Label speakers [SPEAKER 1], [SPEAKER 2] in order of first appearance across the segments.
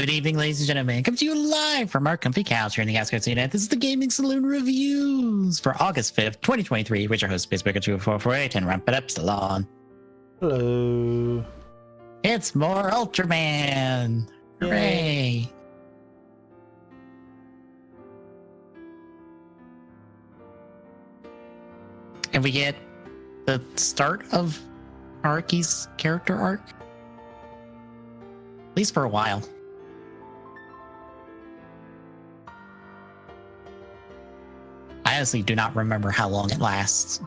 [SPEAKER 1] Good evening, ladies and gentlemen. Come to you live from our comfy couch here in the Gasco Internet. This is the Gaming Saloon Reviews for August 5th, 2023, which your host, Spacebreaker2448, and Ramp It Up Salon.
[SPEAKER 2] Hello.
[SPEAKER 1] It's more Ultraman. Hooray. And we get the start of Haruki's character arc. At least for a while. I honestly do not remember how long it lasts.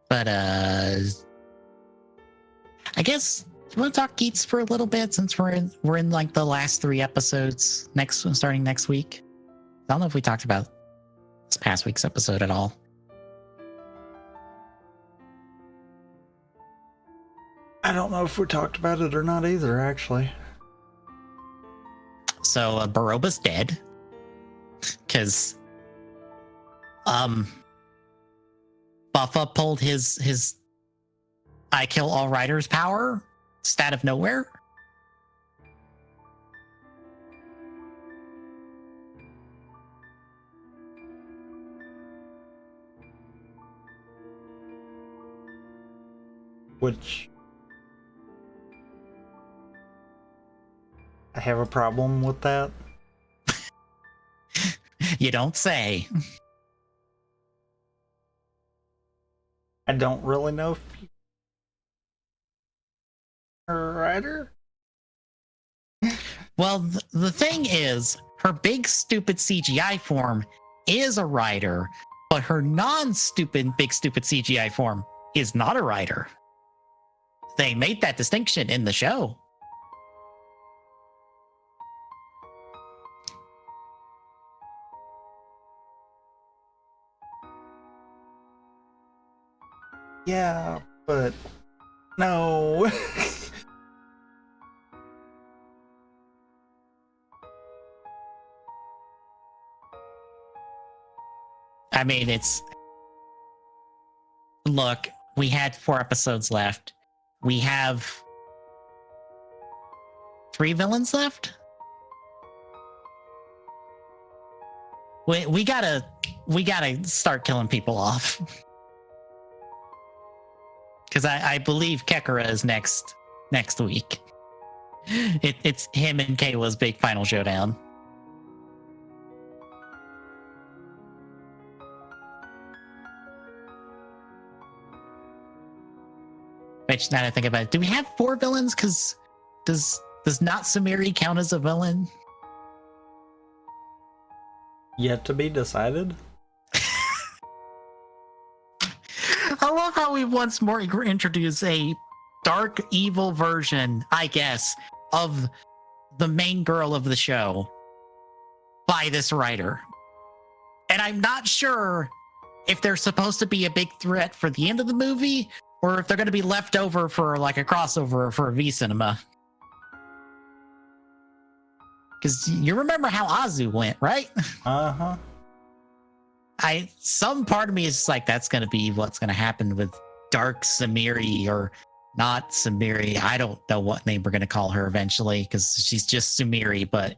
[SPEAKER 1] But I guess you want to talk Geats for a little bit since we're in like the last 3 episodes starting next week. I don't know if we talked about this past week's episode at all.
[SPEAKER 2] I don't know if we talked about it or not either, actually.
[SPEAKER 1] So Baroba's dead because Buffa pulled his I kill all riders power out of nowhere.
[SPEAKER 2] Which I have a problem with that.
[SPEAKER 1] You don't say.
[SPEAKER 2] I don't really know if you're a writer.
[SPEAKER 1] Well, the thing is, her big stupid CGI form is a rider, but her non-stupid big stupid CGI form is not a rider. They made that distinction in the show.
[SPEAKER 2] Yeah, but no.
[SPEAKER 1] I mean, look, we had 4 episodes left. We have 3 villains left. We gotta start killing people off. Because I believe Kekara is next week. It's him and Kayla's big final showdown. Which, now that I think about it, do we have 4 villains? Because does not Samiri count as a villain?
[SPEAKER 2] Yet to be decided.
[SPEAKER 1] I love how we once more introduce a dark, evil version, I guess, of the main girl of the show by this writer. And I'm not sure if they're supposed to be a big threat for the end of the movie or if they're going to be left over for like a crossover for a V-Cinema. Because you remember how Azu went, right?
[SPEAKER 2] Uh-huh.
[SPEAKER 1] Some part of me is just like, that's going to be what's going to happen with Dark Samiri or not Samiri. I don't know what name we're going to call her eventually because she's just Samiri, but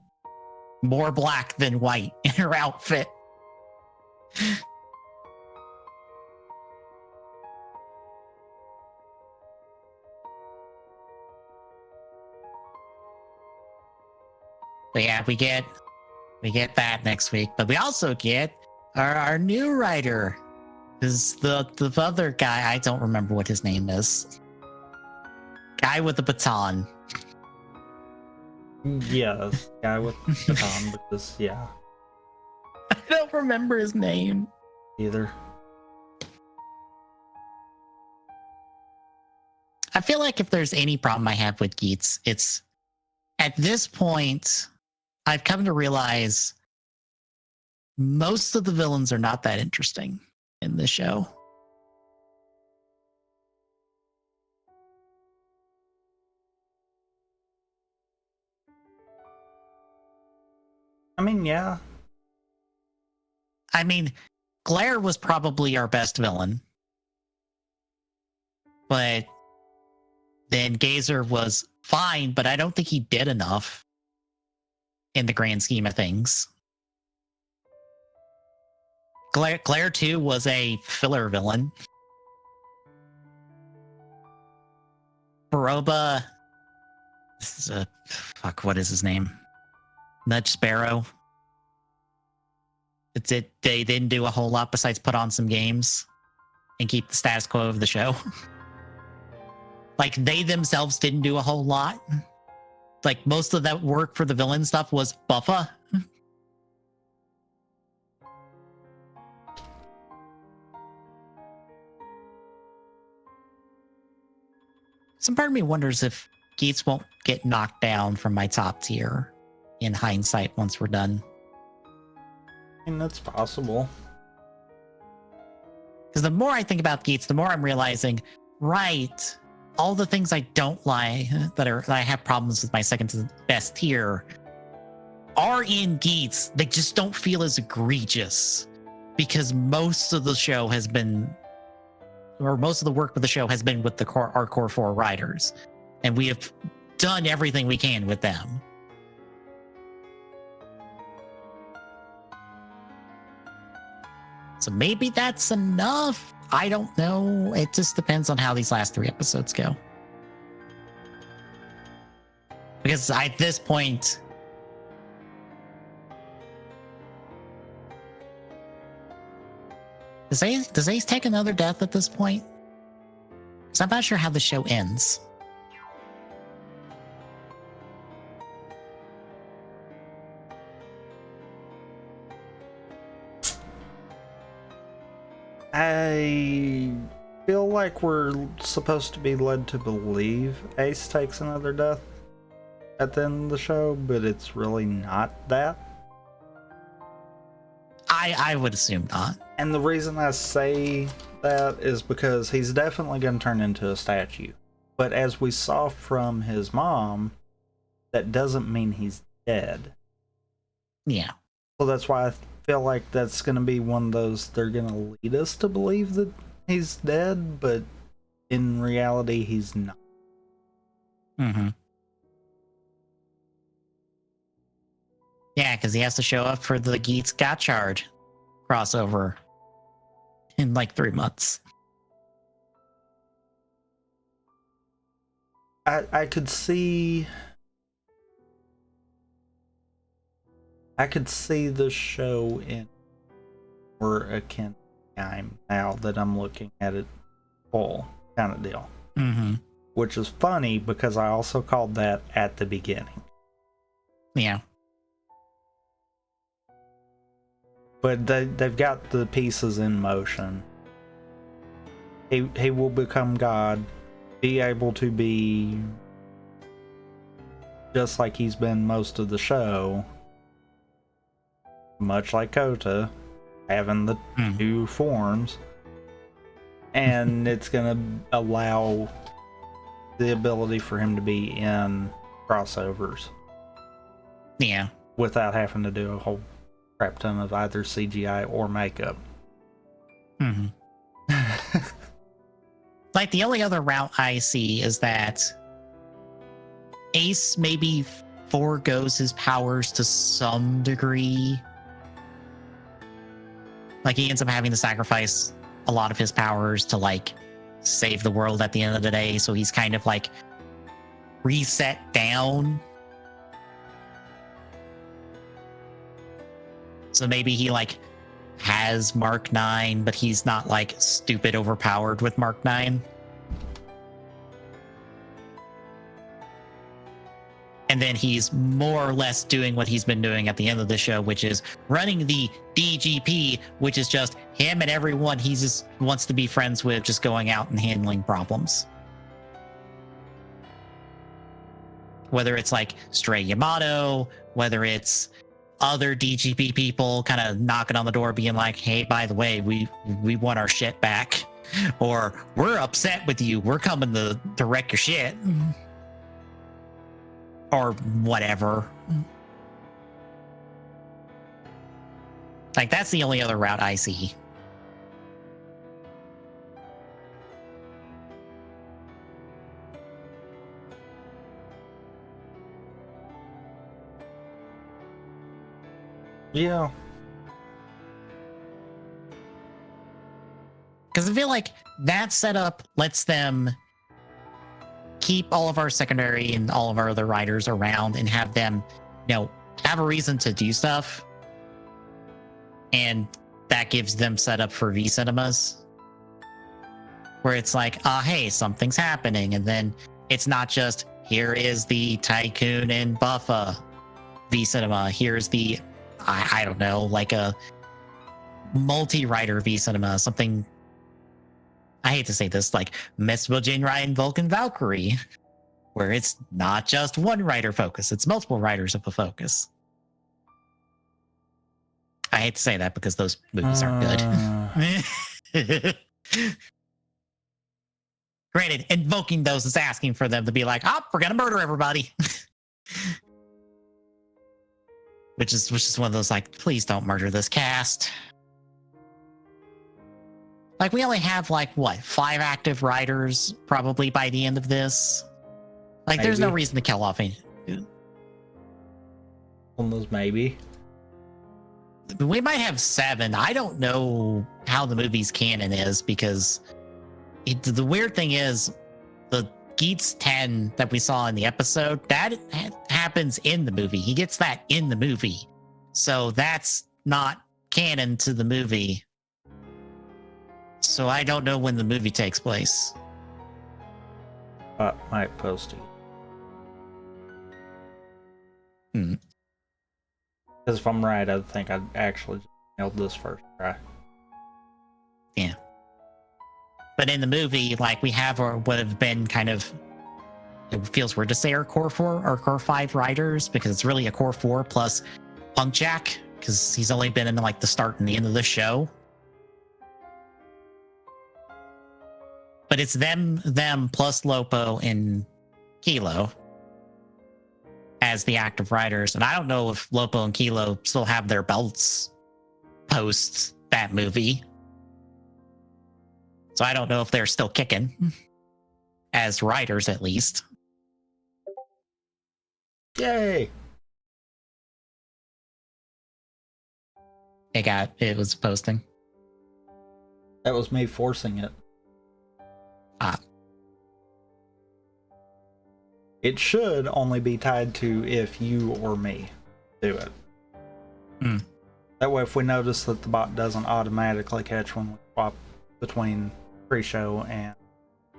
[SPEAKER 1] more black than white in her outfit. But yeah, we get that next week, but we also get our new writer is the other guy. I don't remember what his name is. Guy with the baton.
[SPEAKER 2] Yes, guy with the baton, because yeah.
[SPEAKER 1] I don't remember his name
[SPEAKER 2] Either.
[SPEAKER 1] I feel like if there's any problem I have with Geats, it's at this point I've come to realize most of the villains are not that interesting in this show.
[SPEAKER 2] I mean, yeah.
[SPEAKER 1] I mean, Glare was probably our best villain. But then Gazer was fine, but I don't think he did enough in the grand scheme of things. Glare 2 was a filler villain. Baroba, this is a what is his name? Nudge Sparrow. They didn't do a whole lot besides put on some games and keep the status quo of the show. Like, they themselves didn't do a whole lot. Like, most of that work for the villain stuff was Buffa. Some part of me wonders if Geats won't get knocked down from my top tier in hindsight once we're done.
[SPEAKER 2] I mean, that's possible.
[SPEAKER 1] Because the more I think about Geats, the more I'm realizing, right, all the things I don't like, that I have problems with my second to the best tier, are in Geats. They just don't feel as egregious because most of the show has been, or most of the work with the show has been with our core 4 writers, and we have done everything we can with them. So maybe that's enough. I don't know. It just depends on how these last 3 episodes go. Because at this point, does Ace take another death at this point? Because I'm not sure how the show ends.
[SPEAKER 2] I feel like we're supposed to be led to believe Ace takes another death at the end of the show, but it's really not that.
[SPEAKER 1] I would assume not.
[SPEAKER 2] And the reason I say that is because he's definitely going to turn into a statue. But as we saw from his mom, that doesn't mean he's dead.
[SPEAKER 1] Yeah.
[SPEAKER 2] So that's why I feel like that's going to be one of those, they're going to lead us to believe that he's dead, but in reality, he's not.
[SPEAKER 1] Mm-hmm. Yeah, because he has to show up for the Geats Gotchard crossover in like 3 months.
[SPEAKER 2] I could see the show in more akin to time now that I'm looking at it full kind of deal.
[SPEAKER 1] Mm-hmm.
[SPEAKER 2] Which is funny because I also called that at the beginning.
[SPEAKER 1] Yeah.
[SPEAKER 2] But they've got the pieces in motion. He will become God, be able to be just like he's been most of the show, much like Kota, having the 2 forms, and it's gonna allow the ability for him to be in crossovers.
[SPEAKER 1] Yeah.
[SPEAKER 2] Without having to do a whole crap ton of either CGI or makeup.
[SPEAKER 1] Mm-hmm. Like, the only other route I see is that Ace maybe forgoes his powers to some degree. Like, he ends up having to sacrifice a lot of his powers to, like, save the world at the end of the day. So he's kind of, like, reset down. So maybe he, like, has Mark 9, but he's not, like, stupid overpowered with Mark 9. And then he's more or less doing what he's been doing at the end of the show, which is running the DGP, which is just him and everyone he just wants to be friends with, just going out and handling problems. Whether it's like Stray Yamato, whether it's other DGP people kind of knocking on the door being like, hey, by the way, we want our shit back. Or we're upset with you. We're coming to wreck your shit. Or whatever. Like, that's the only other route I see.
[SPEAKER 2] Yeah.
[SPEAKER 1] Because I feel like that setup lets them keep all of our secondary and all of our other writers around and have them, have a reason to do stuff. And that gives them setup for V cinemas, where it's like, hey, something's happening. And then it's not just, here is the Tycoon and Buffa V cinema. Here's the, I don't know, like a multi-writer V cinema, something. I hate to say this, like Mystical Jane Ryan, Vulcan Valkyrie, where it's not just one writer focus, it's multiple writers of a focus. I hate to say that because those movies aren't good. Granted, invoking those is asking for them to be like, we're gonna murder everybody. which is one of those like, please don't murder this cast. Like, we only have, like, what, 5 active writers probably by the end of this? Like, maybe. There's no reason to kill off any.
[SPEAKER 2] Almost maybe.
[SPEAKER 1] We might have 7. I don't know how the movie's canon is, because the weird thing is, the Geats 10 that we saw in the episode, that happens in the movie. He gets that in the movie. So that's not canon to the movie. So I don't know when the movie takes place.
[SPEAKER 2] Might post it. Because if I'm right, I think I actually nailed this first try.
[SPEAKER 1] Yeah. But in the movie, like, we have or would have been kind of, it feels weird to say our core 4 or core 5 writers, because it's really a core 4 plus Punk Jack, because he's only been in like the start and the end of the show. But it's them plus Lopo and Kilo as the active writers. And I don't know if Lopo and Kilo still have their belts post that movie. So I don't know if they're still kicking as writers, at least.
[SPEAKER 2] Yay!
[SPEAKER 1] It was posting.
[SPEAKER 2] That was me forcing it. It should only be tied to if you or me do it. That way, if we notice that the bot doesn't automatically catch when we swap between pre-show and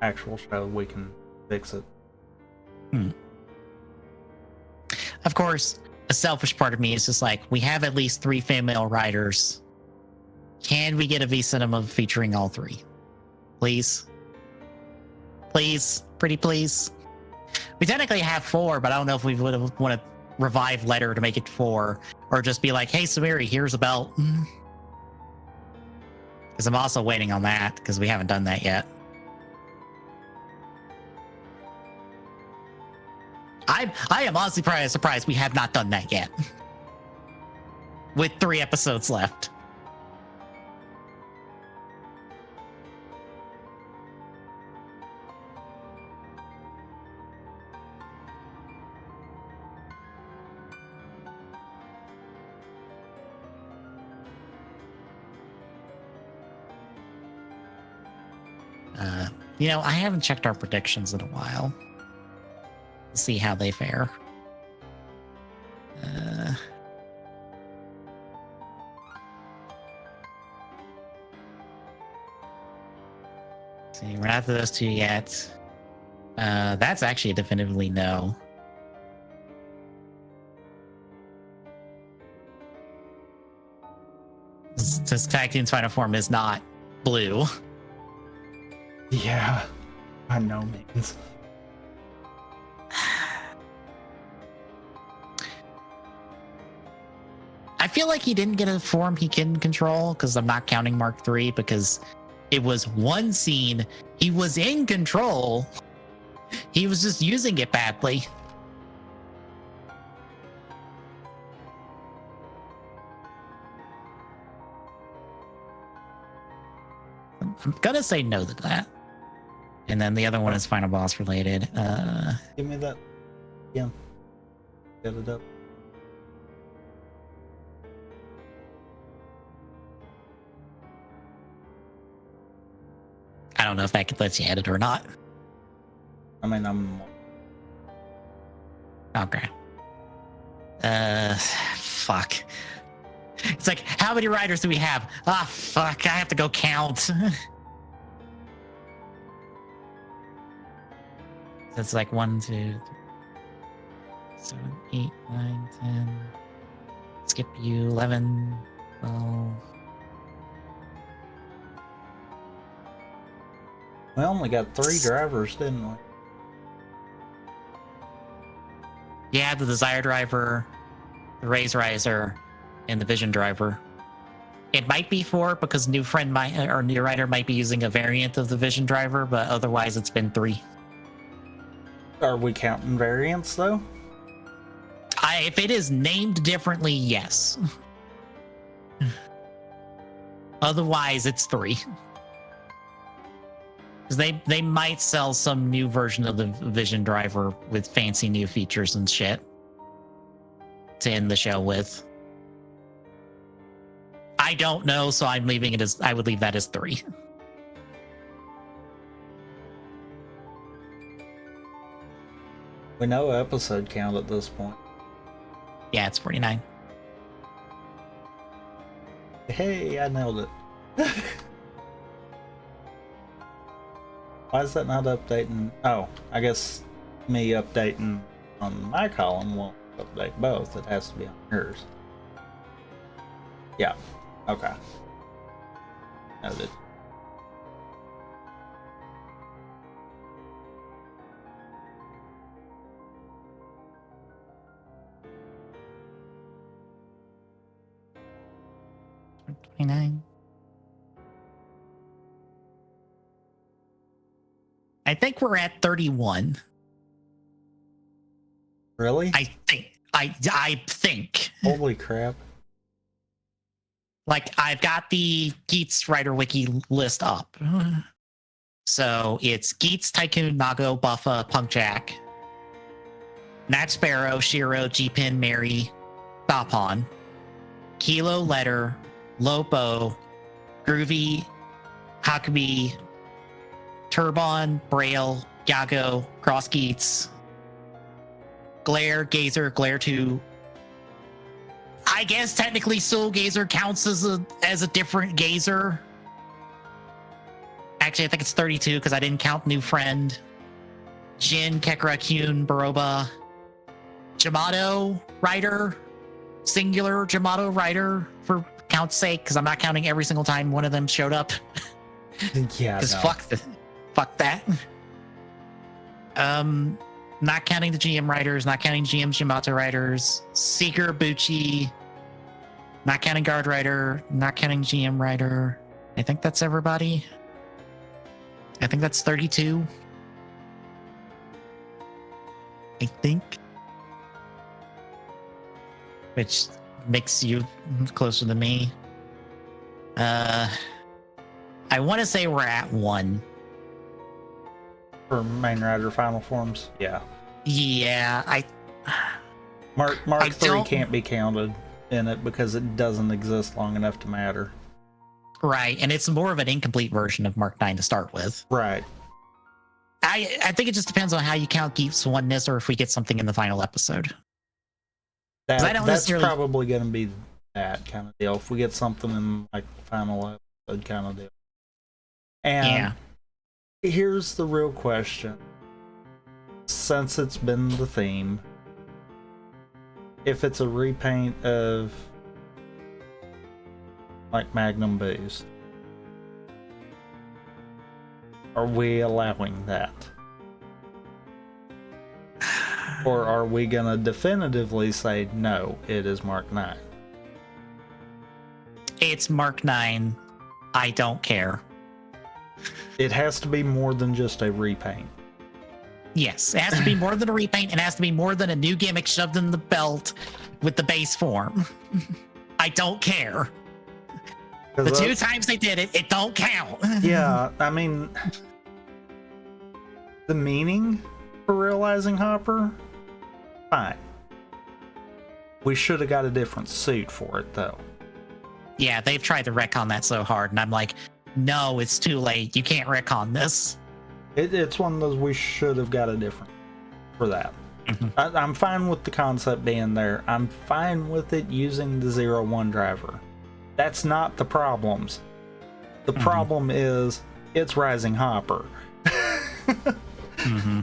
[SPEAKER 2] actual show, we can fix it.
[SPEAKER 1] Of course, a selfish part of me is just like, we have at least 3 female writers. Can we get a V cinema featuring all 3? Please? Please? Pretty please? We technically have 4, but I don't know if we would want to revive Letter to make it 4, or just be like, hey, Samiri, here's a belt. Because I'm also waiting on that, because we haven't done that yet. I am honestly probably surprised we have not done that yet. With 3 episodes left. I haven't checked our predictions in a while. Let's see how they fare. See, we're not to those 2 yet. That's actually definitively no. This Tag Team's final form is not blue.
[SPEAKER 2] Yeah, by no means.
[SPEAKER 1] I feel like he didn't get a form he can control, because I'm not counting Mark III, because it was one scene he was in control. He was just using it badly. I'm gonna say no to that. And then the other one is final boss related.
[SPEAKER 2] Give me that. Yeah. Get it up.
[SPEAKER 1] don't know if that lets you edit or not.
[SPEAKER 2] I mean, I'm...
[SPEAKER 1] Okay. Fuck. It's like, how many riders do we have? Ah, fuck, I have to go count. It's like 1, 2, 3, 7, 8, 9, 10. Skip you, 11, 12.
[SPEAKER 2] We only got 3 drivers, didn't we?
[SPEAKER 1] Yeah, the Desire Driver, the Raise Riser, and the Vision Driver. It might be 4 because new rider might be using a variant of the Vision Driver, but otherwise it's been 3.
[SPEAKER 2] Are we counting variants, though?
[SPEAKER 1] If it is named differently, yes. Otherwise, it's 3. Because they might sell some new version of the Vision Driver with fancy new features and shit to end the show with. I don't know, so I'm leaving it as... I would leave that as 3.
[SPEAKER 2] We know episode count at this point.
[SPEAKER 1] Yeah, it's 49.
[SPEAKER 2] Hey, I nailed it. Why is that not updating? Oh, I guess me updating on my column won't update both. It has to be on yours. Yeah. Okay. Noted.
[SPEAKER 1] I think we're at 31.
[SPEAKER 2] Really?
[SPEAKER 1] I think.
[SPEAKER 2] Holy crap.
[SPEAKER 1] Like, I've got the Geats Writer Wiki list up. So it's Geats, Tycoon, Nago, Buffa, Punkjack, Nat Sparrow, Shiro, G-Pin, Mary, Balpon, Kilo, Letter, Lopo, Groovy, Hakubi, Turbon, Braille, Yago, Cross Geats, Glare, Gazer, Glare 2. I guess technically Soul Gazer counts as a different Gazer. Actually, I think it's 32 because I didn't count New Friend. Jin, Kekra, Kyun, Baroba, Jamato Rider, singular Jamato Rider for count's sake, because I'm not counting every single time one of them showed up.
[SPEAKER 2] Yeah,
[SPEAKER 1] Because
[SPEAKER 2] no.
[SPEAKER 1] fuck that. Not counting the GM riders, not counting GM Yamato riders, Seeker, Bucci, not counting Guard Rider, not counting GM Rider. I think that's everybody. I think that's 32. I think. Which makes you closer to me. I want to say we're at 1.
[SPEAKER 2] For main rider final forms, yeah.
[SPEAKER 1] Yeah,
[SPEAKER 2] Mark
[SPEAKER 1] I
[SPEAKER 2] 3
[SPEAKER 1] don't-
[SPEAKER 2] can't be counted in it because it doesn't exist long enough to matter.
[SPEAKER 1] right, and it's more of an incomplete version of Mark 9 to start with.
[SPEAKER 2] Right.
[SPEAKER 1] I think it just depends on how you count Geeks oneness or if we get something in the final episode. I don't
[SPEAKER 2] That's
[SPEAKER 1] necessarily-
[SPEAKER 2] probably going to be that kind of deal. If we get something in like final episode kind of deal. And
[SPEAKER 1] Yeah.
[SPEAKER 2] here's the real question. Since it's been the theme, if it's a repaint of like Magnum Boost, are we allowing that? Or are we gonna definitively say no, it is Mark 9?
[SPEAKER 1] It's Mark 9. I don't care.
[SPEAKER 2] It has to be more than just a repaint.
[SPEAKER 1] Yes, it has to be more than a repaint. It has to be more than a new gimmick shoved in the belt with the base form. I don't care. The 2 times they did it, it don't count.
[SPEAKER 2] Yeah, I mean, the meaning for realizing Hopper, fine. We should have got a different suit for it, though.
[SPEAKER 1] Yeah, they've tried to retcon that so hard, and I'm like, no, it's too late. You can't retcon this.
[SPEAKER 2] It's one of those we should have got a different for that.
[SPEAKER 1] Mm-hmm.
[SPEAKER 2] I'm fine with the concept being there. I'm fine with it using the 0-1 driver. That's not the problems. The problem is it's Rising Hopper.
[SPEAKER 1] Mm-hmm.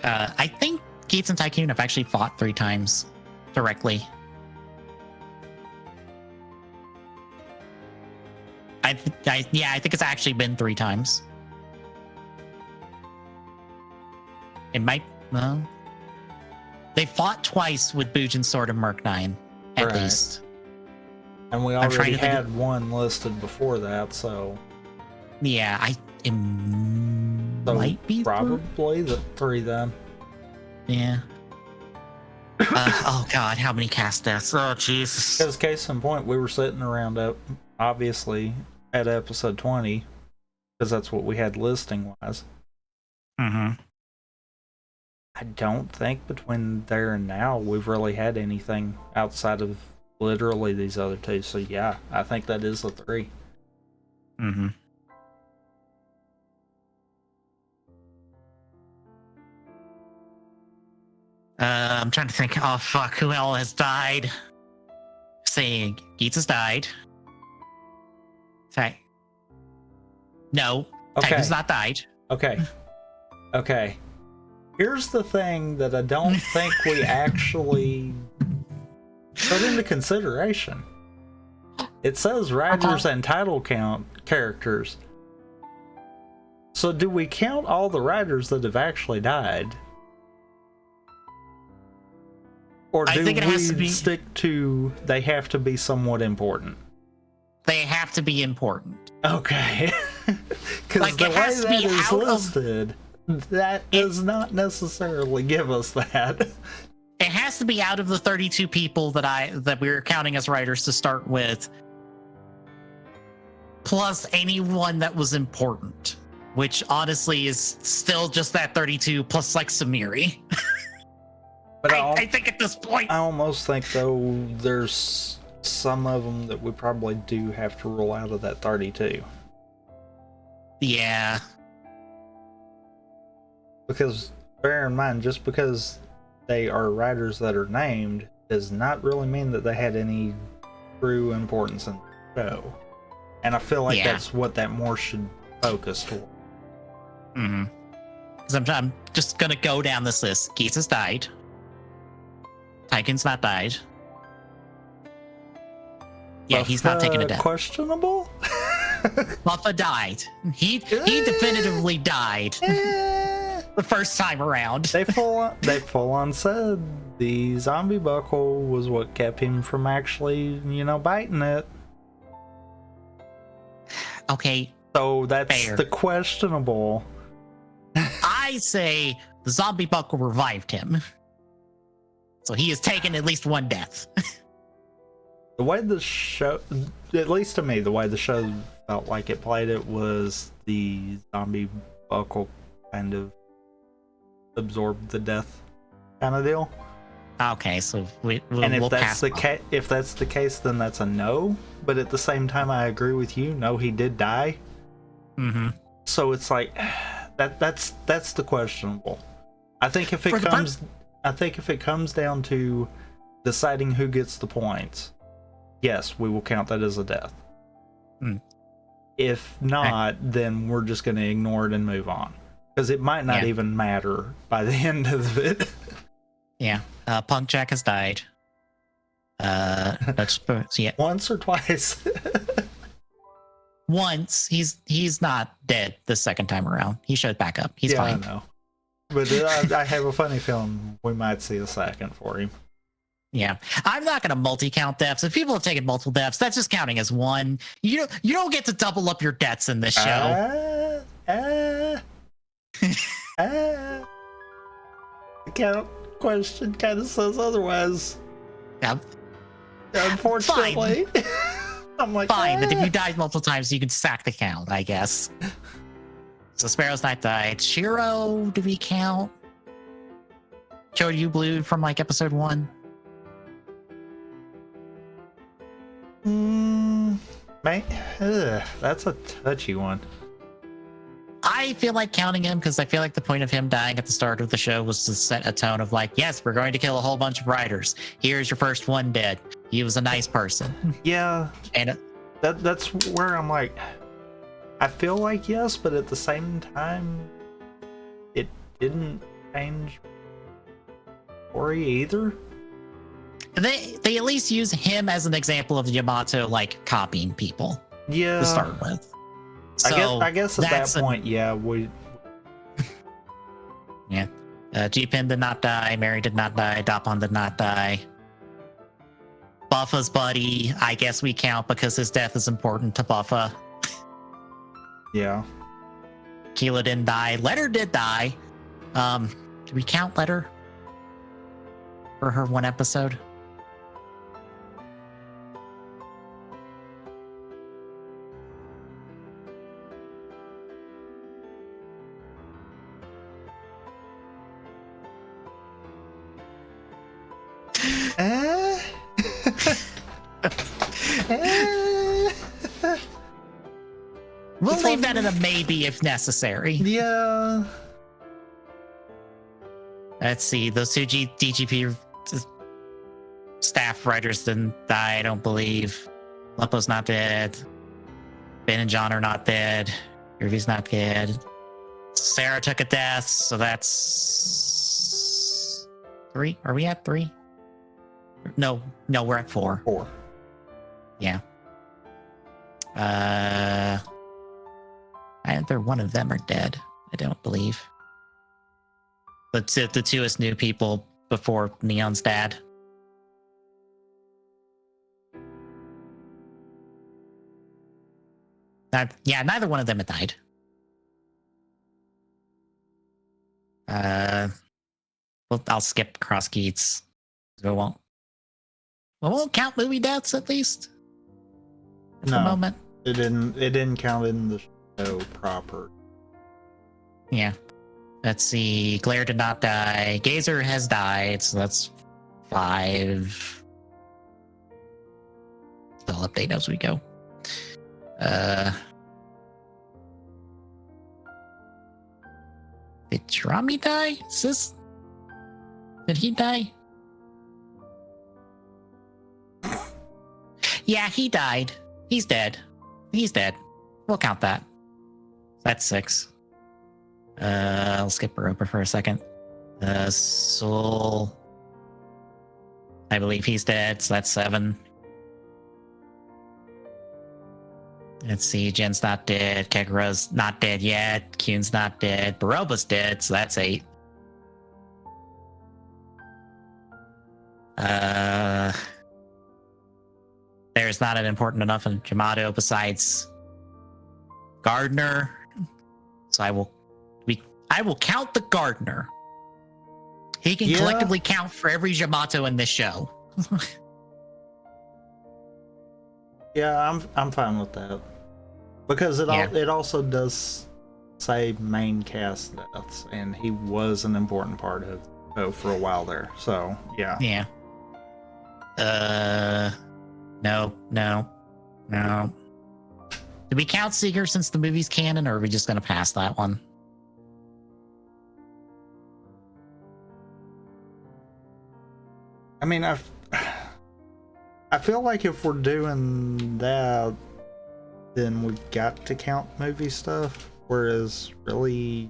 [SPEAKER 1] I think Gates and Tycoon have actually fought 3 times directly. I think it's actually been 3 times. It might. Well, they fought twice with Bujin Sword and Merc 9, at
[SPEAKER 2] Right.
[SPEAKER 1] least.
[SPEAKER 2] And we
[SPEAKER 1] I'm trying
[SPEAKER 2] already
[SPEAKER 1] to think
[SPEAKER 2] had one listed before that, so
[SPEAKER 1] Yeah, it might be
[SPEAKER 2] probably the 3 then.
[SPEAKER 1] Yeah. Oh God, how many cast deaths? Oh Jesus.
[SPEAKER 2] Because case in point, we were sitting around up, obviously, at episode 20, because that's what we had listing wise.
[SPEAKER 1] Mm-hmm.
[SPEAKER 2] I don't think between there and now we've really had anything outside of literally these other 2. So yeah, I think that is the 3.
[SPEAKER 1] Mm-hmm. I'm trying to think. Oh fuck, who else has died? Saying Geets has died. No,
[SPEAKER 2] Okay.
[SPEAKER 1] Titan's not died.
[SPEAKER 2] Okay. Okay. Here's the thing that I don't think we actually put into consideration. It says riders and title count characters. So do we count all the riders that have actually died? Or
[SPEAKER 1] I
[SPEAKER 2] do
[SPEAKER 1] think it
[SPEAKER 2] we
[SPEAKER 1] has to be-
[SPEAKER 2] stick to they have to be somewhat important?
[SPEAKER 1] They have to be important.
[SPEAKER 2] Okay. Because
[SPEAKER 1] Like,
[SPEAKER 2] the
[SPEAKER 1] it
[SPEAKER 2] way
[SPEAKER 1] has to
[SPEAKER 2] that
[SPEAKER 1] be
[SPEAKER 2] is
[SPEAKER 1] out of-
[SPEAKER 2] listed, that does not necessarily give us that.
[SPEAKER 1] It has to be out of the 32 people that we were counting as writers to start with, plus anyone that was important, which honestly is still just that 32 plus like Samiri.
[SPEAKER 2] But
[SPEAKER 1] I think at this point,
[SPEAKER 2] I almost think, though, there's some of them that we probably do have to rule out of that 32.
[SPEAKER 1] yeah,
[SPEAKER 2] Because, bear in mind, just because they are writers that are named does not really mean that they had any true importance in the show. And I feel like
[SPEAKER 1] Yeah.
[SPEAKER 2] that's what that more should focus toward.
[SPEAKER 1] mm-hmm. Because I'm just gonna go down this list. Geets has died. Tycoon's not died. Yeah, he's not taking a death.
[SPEAKER 2] Questionable?
[SPEAKER 1] Buffa died. He definitively died the first time around.
[SPEAKER 2] They full on said the zombie buckle was what kept him from actually, biting it.
[SPEAKER 1] Okay,
[SPEAKER 2] So that's
[SPEAKER 1] fair.
[SPEAKER 2] the questionable.
[SPEAKER 1] I say the zombie buckle revived him. So he has taken at least 1 death.
[SPEAKER 2] The way the show, at least to me, the way the show felt like it played it was the zombie buckle kind of absorbed the death kind of deal.
[SPEAKER 1] Okay, so we'll
[SPEAKER 2] And if
[SPEAKER 1] we'll
[SPEAKER 2] that's
[SPEAKER 1] pass.
[SPEAKER 2] if that's the case, then that's a no. But at the same time, I agree with you. No, he did die.
[SPEAKER 1] Mm-hmm.
[SPEAKER 2] So it's like that's the questionable. I think if
[SPEAKER 1] For
[SPEAKER 2] it comes down to deciding who gets the points, yes, we will count that as a death.
[SPEAKER 1] Mm.
[SPEAKER 2] If not, then we're just going to ignore it and move on, because it might not even matter by the end of it.
[SPEAKER 1] Yeah, Punk Jack has died. That's yeah.
[SPEAKER 2] Once or twice.
[SPEAKER 1] Once he's not dead the second time around. He showed back up. He's fine.
[SPEAKER 2] I know. But I have a funny feeling we might see a second for him.
[SPEAKER 1] Yeah, I'm not gonna multi-count deaths. If people have taken multiple deaths, that's just counting as one. You don't get to double up your deaths in this show.
[SPEAKER 2] The count question kind of says otherwise.
[SPEAKER 1] Yeah,
[SPEAKER 2] Unfortunately. I'm like,
[SPEAKER 1] fine. But if you died multiple times, you can sack the count, I guess. So Sparrow's not died. Shiro, do we count? Kyoryu Blue from like episode 1?
[SPEAKER 2] Man, that's a touchy one.
[SPEAKER 1] I feel like counting him because I feel like the point of him dying at the start of the show was to set a tone of like, yes, we're going to kill a whole bunch of writers. Here's your first one dead. He was a nice person.
[SPEAKER 2] Yeah,
[SPEAKER 1] And
[SPEAKER 2] that's where I'm like, I feel like yes, but at the same time, it didn't change story either.
[SPEAKER 1] they at least use him as an example of Yamato like copying people
[SPEAKER 2] Yeah,
[SPEAKER 1] to start with.
[SPEAKER 2] I guess at that point, yeah, we.
[SPEAKER 1] Yeah. G-Pen did not die. Mary did not die. Dappon did not die. Buffa's buddy, I guess we count because his death is important to Buffa.
[SPEAKER 2] Yeah.
[SPEAKER 1] Keela didn't die. Letter did die. Do we count Letter for her one episode? We'll leave that in a maybe if necessary.
[SPEAKER 2] Yeah.
[SPEAKER 1] Let's see. Those two DGP staff writers didn't die, I don't believe. Lupo's not dead. Ben and John are not dead. Ruby's not dead. Sarah took a death, so that's 3. Are we at 3? No, we're at 4.
[SPEAKER 2] 4.
[SPEAKER 1] Yeah. Either one of them are dead. I don't believe. The twoest new people before Neon's dad. Yeah, neither one of them had died. Well, I'll skip Cross Keats. We won't count movie deaths at least. At the moment.
[SPEAKER 2] It didn't count in the show proper.
[SPEAKER 1] Yeah. Let's see. Claire did not die. Gazer has died, so that's 5. I'll update as we go. Did Drami die? Did he die? Yeah, he died. He's dead. We'll count that. That's 6. I'll skip Roper for a second. Soul. I believe he's dead, so that's 7. Let's see, Jen's not dead. Kegura's not dead yet. Kyun's not dead. Baroba's dead, so that's 8. There's not an important enough in Yamato besides Gardner. So I will count the Gardner. He can collectively count for every Yamato in this show.
[SPEAKER 2] Yeah, I'm fine with that. Because it also does say main cast deaths, and he was an important part of the show for a while there. So yeah.
[SPEAKER 1] Yeah. No. Do we count Seeger since the movie's canon, or are we just gonna pass that one?
[SPEAKER 2] I mean, I feel like if we're doing that, then we got to count movie stuff, whereas really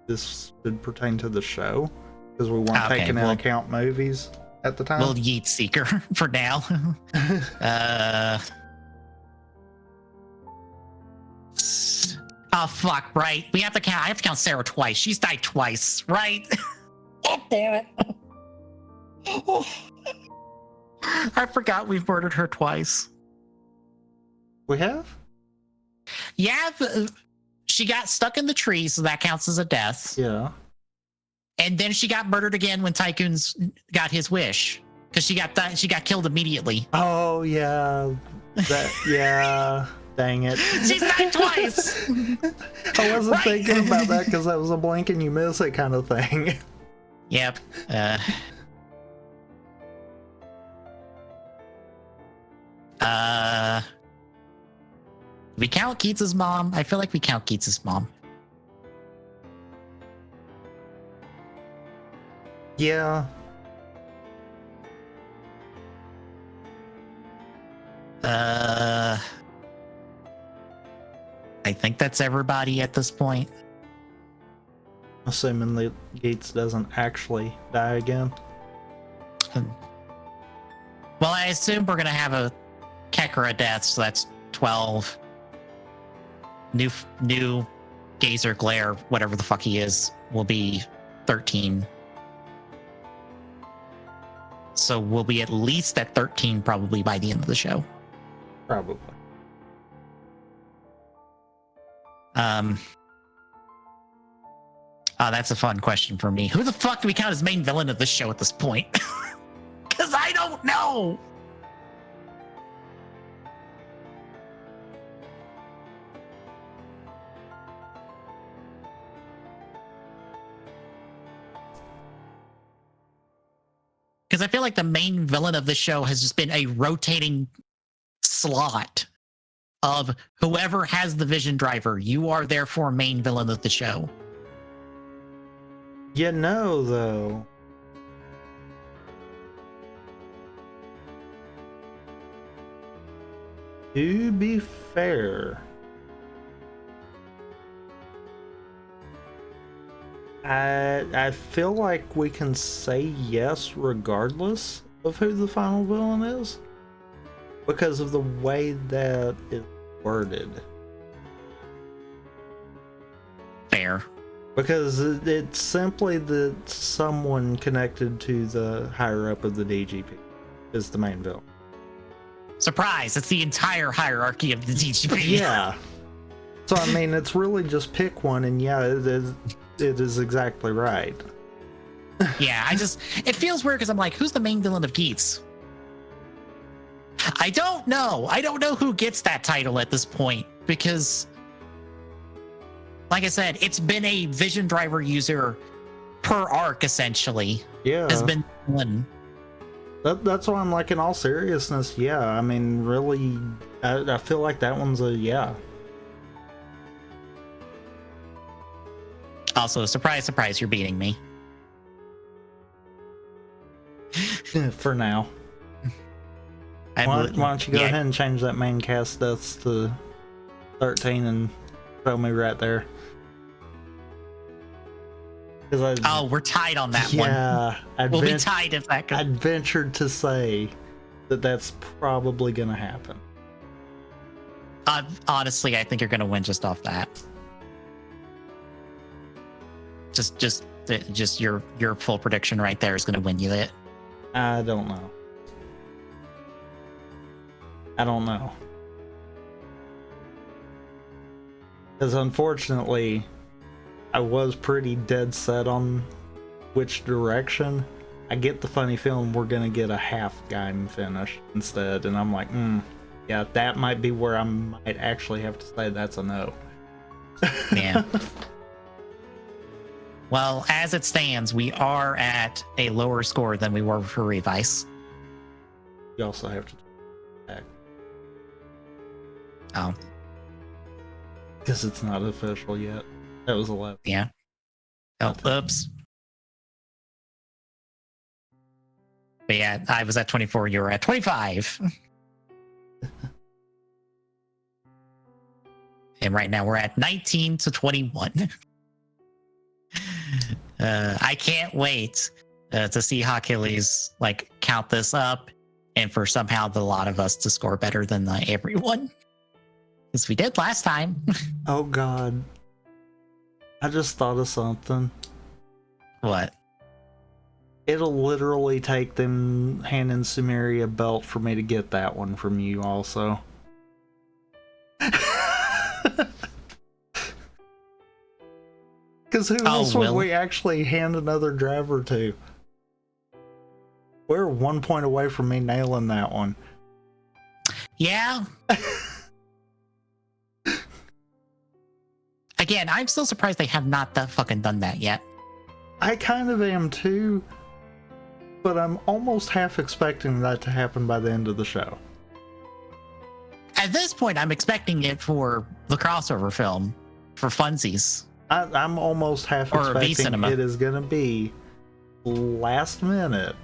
[SPEAKER 2] this should pertain to the show because we weren't taking into account movies at the time.
[SPEAKER 1] We'll yeet Seeker for now. Oh fuck! Right, we have to count. I have to count Sarah twice. She's died twice, right? God damn it! I forgot we've murdered her twice.
[SPEAKER 2] We have?
[SPEAKER 1] Yeah, she got stuck in the tree, so that counts as a death.
[SPEAKER 2] Yeah.
[SPEAKER 1] And then she got murdered again when Tycoon's got his wish, because she got killed immediately.
[SPEAKER 2] Oh yeah, yeah. Dang it.
[SPEAKER 1] She's died twice.
[SPEAKER 2] I wasn't thinking about that because that was a blink and you miss it kind of thing.
[SPEAKER 1] Yep. We count Keats' mom? I feel like we count Keats' mom.
[SPEAKER 2] Yeah.
[SPEAKER 1] I think that's everybody at this point.
[SPEAKER 2] Assuming that Gates doesn't actually die again.
[SPEAKER 1] Well, I assume we're gonna have a Kekra death, so that's 12. New Gazer Glare, whatever the fuck he is, will be 13. So we'll be at least at 13 probably by the end of the show.
[SPEAKER 2] Probably.
[SPEAKER 1] That's a fun question for me. Who the fuck do we count as main villain of this show at this point? Because I don't know. Because I feel like the main villain of the show has just been a rotating slot of whoever has the vision driver. You are therefore main villain of the show.
[SPEAKER 2] You know, though. To be fair, I feel like we can say yes regardless of who the final villain is because of the way that it's worded.
[SPEAKER 1] Fair.
[SPEAKER 2] Because it's simply that someone connected to the higher up of the DGP is the main villain.
[SPEAKER 1] Surprise! It's the entire hierarchy of the DGP.
[SPEAKER 2] Yeah. So I mean, it's really just pick one, and yeah, it is exactly right.
[SPEAKER 1] Yeah, it feels weird because I'm like, who's the main villain of Geats? I don't know. I don't know who gets that title at this point because, like I said, it's been a vision driver user per arc essentially.
[SPEAKER 2] Yeah.
[SPEAKER 1] Has been one.
[SPEAKER 2] That's why I'm like, in all seriousness, yeah. I mean, really, I feel like that one's a yeah.
[SPEAKER 1] Also, surprise, surprise, you're beating me.
[SPEAKER 2] For now. Why don't you go ahead and change that main cast deaths to 13 and throw me right there?
[SPEAKER 1] Oh, we're tied on that one.
[SPEAKER 2] Yeah,
[SPEAKER 1] we'll be tied if that goes.
[SPEAKER 2] I'd ventured to say that that's probably gonna happen.
[SPEAKER 1] Honestly, I think you're gonna win just off that. Just your full prediction right there is gonna win you it.
[SPEAKER 2] I don't know. Because unfortunately, I was pretty dead set on which direction. I get the funny feeling we're gonna get a half game finish instead, and I'm like, yeah, that might be where I might actually have to say that's a no.
[SPEAKER 1] Yeah. Well, as it stands, we are at a lower score than we were for Revice.
[SPEAKER 2] You also have to back.
[SPEAKER 1] Oh.
[SPEAKER 2] Because it's not official yet. That was 11.
[SPEAKER 1] Yeah. Oh, oops. But yeah, I was at 24, you were at 25. And right now we're at 19 to 21. I can't wait to see how Achilles count this up and for somehow the lot of us to score better than everyone. Because we did last time.
[SPEAKER 2] Oh god. I just thought of something.
[SPEAKER 1] What?
[SPEAKER 2] It'll literally take them handing Sumeria a belt for me to get that one from you also. Because who else would we actually hand another driver to? We're 1 point away from me nailing that one.
[SPEAKER 1] Yeah. Again, I'm still surprised they have not fucking done that yet.
[SPEAKER 2] I kind of am too, but I'm almost half expecting that to happen by the end of the show.
[SPEAKER 1] At this point, I'm expecting it for the crossover film for funsies.
[SPEAKER 2] I'm almost half
[SPEAKER 1] Or
[SPEAKER 2] expecting
[SPEAKER 1] V-Cinema.
[SPEAKER 2] it is going to be last minute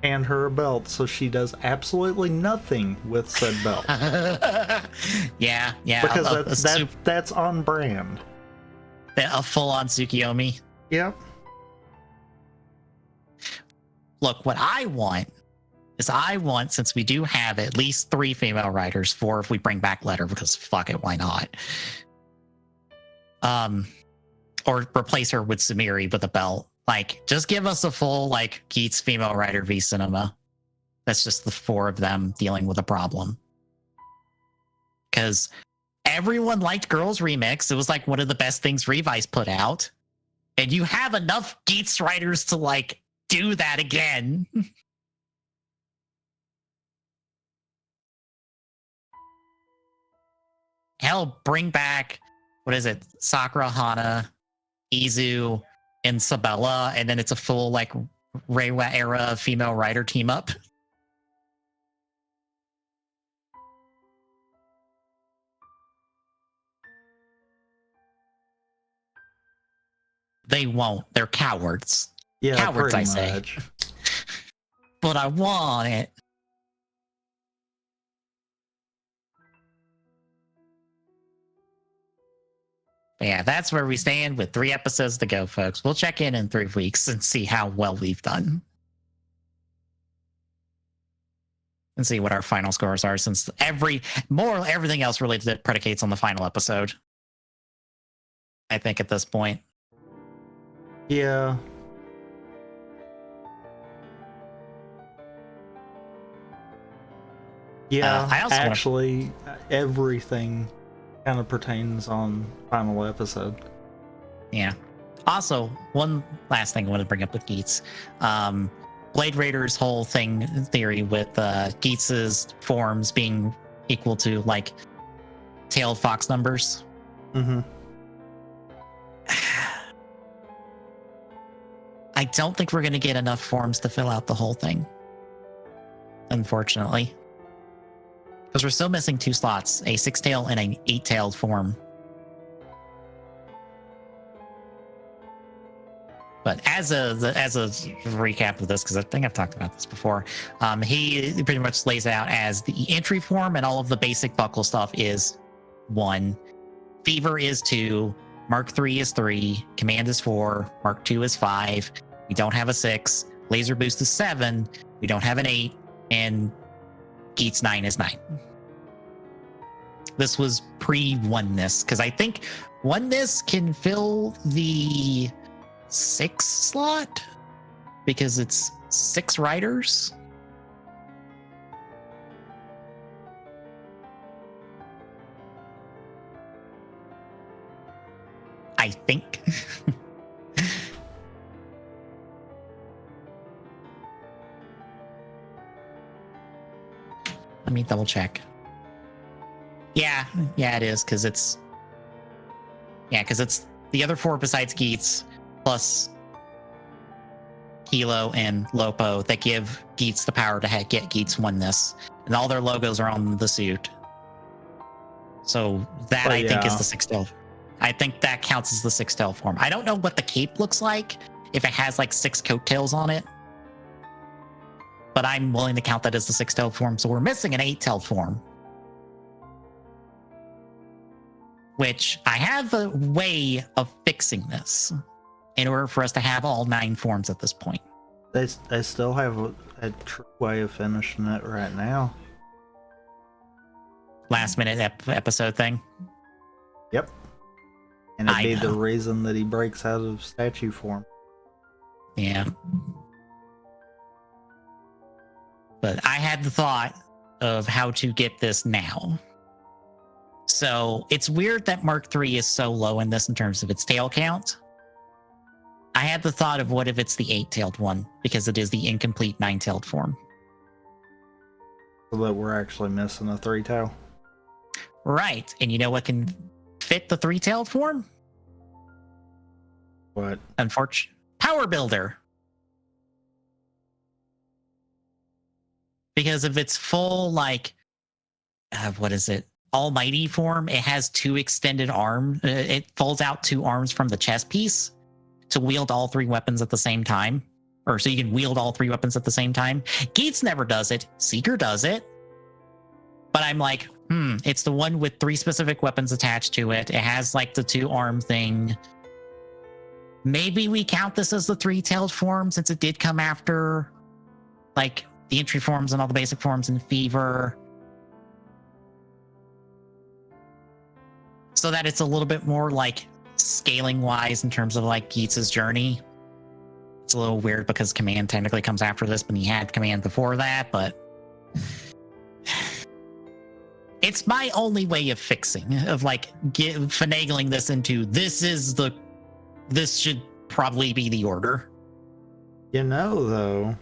[SPEAKER 2] and her a belt so she does absolutely nothing with said belt.
[SPEAKER 1] Yeah.
[SPEAKER 2] Because that's on brand.
[SPEAKER 1] A full-on Tsukiyomi.
[SPEAKER 2] Yep.
[SPEAKER 1] Look, what I want is since we do have at least 3 female writers, 4 if we bring back Letter, because fuck it, why not? Or replace her with Sumiri with a belt. Like, just give us a full, like, Keats female writer v cinema. That's just the 4 of them dealing with a problem. Because everyone liked Girls Remix. It was like one of the best things Revice put out. And you have enough Keats writers to, like, do that again. Hell, bring back, what is it? Sakura, Hana, Izu, and Sabella, and then it's a full, like, Reiwa era female writer team up. They won't. They're cowards.
[SPEAKER 2] Yeah,
[SPEAKER 1] Cowards, I say.
[SPEAKER 2] much.
[SPEAKER 1] But I want it. But yeah, that's where we stand with 3 episodes to go, folks. We'll check in 3 weeks and see how well we've done. And see what our final scores are, since everything else related to it predicates on the final episode. I think at this point.
[SPEAKER 2] Yeah. Yeah, actually, everything kind of pertains on final episode.
[SPEAKER 1] Yeah. Also, one last thing I want to bring up with Geats. Blade Raider's whole theory with Geats's forms being equal to, like, tailed fox numbers.
[SPEAKER 2] Mm-hmm.
[SPEAKER 1] I don't think we're going to get enough forms to fill out the whole thing, unfortunately. Because we're still missing 2 slots, a 6-tail and an 8-tailed form. But as a recap of this, because I think I've talked about this before, he pretty much lays out as the entry form, and all of the basic buckle stuff is 1. Fever is 2. Mark 3 is 3. Command is 4. Mark 2 is 5. We don't have a 6. Laser Boost is 7. We don't have an 8. And Geats 9 is 9. This was pre-oneness, because I think oneness can fill the 6 slot because it's 6 writers. I think. Let me double check. Yeah, it is, because it's the other 4 besides Geats plus Kilo and Lopo that give Geats the power to get Geats oneness, and all their logos are on the suit. So that I think is the 6-tail. I think that counts as the 6-tail form. I don't know what the cape looks like, if it has like 6 coattails on it, but I'm willing to count that as the 6-tail form. So we're missing an 8-tail form, which I have a way of fixing this in order for us to have all 9 forms at this point.
[SPEAKER 2] They still have a true way of finishing it right now.
[SPEAKER 1] Last minute episode thing.
[SPEAKER 2] Yep. And it'd be the reason that he breaks out of statue form.
[SPEAKER 1] Yeah. But I had the thought of how to get this now. So it's weird that Mark III is so low in this in terms of its tail count. I had the thought of what if it's the 8-tailed one, because it is the incomplete 9-tailed form.
[SPEAKER 2] So that we're actually missing a 3-tail.
[SPEAKER 1] Right. And you know what can fit the 3-tailed form?
[SPEAKER 2] What?
[SPEAKER 1] Unfortunately, Power Builder. Because if it's full, like, what is it? Almighty form. It has 2 extended arms. It folds out 2 arms from the chest piece to wield all 3 weapons at the same time. Or so you can wield all 3 weapons at the same time. Geats never does it. Seeker does it. But I'm like, it's the one with 3 specific weapons attached to it. It has like the 2 arm thing. Maybe we count this as the 3-tailed form since it did come after like the entry forms and all the basic forms in Fever. So that it's a little bit more like scaling wise in terms of like Geats' journey. It's a little weird because Command technically comes after this, but he had Command before that, but it's my only way of fixing, of like finagling this into this should probably be the order.
[SPEAKER 2] You know, though,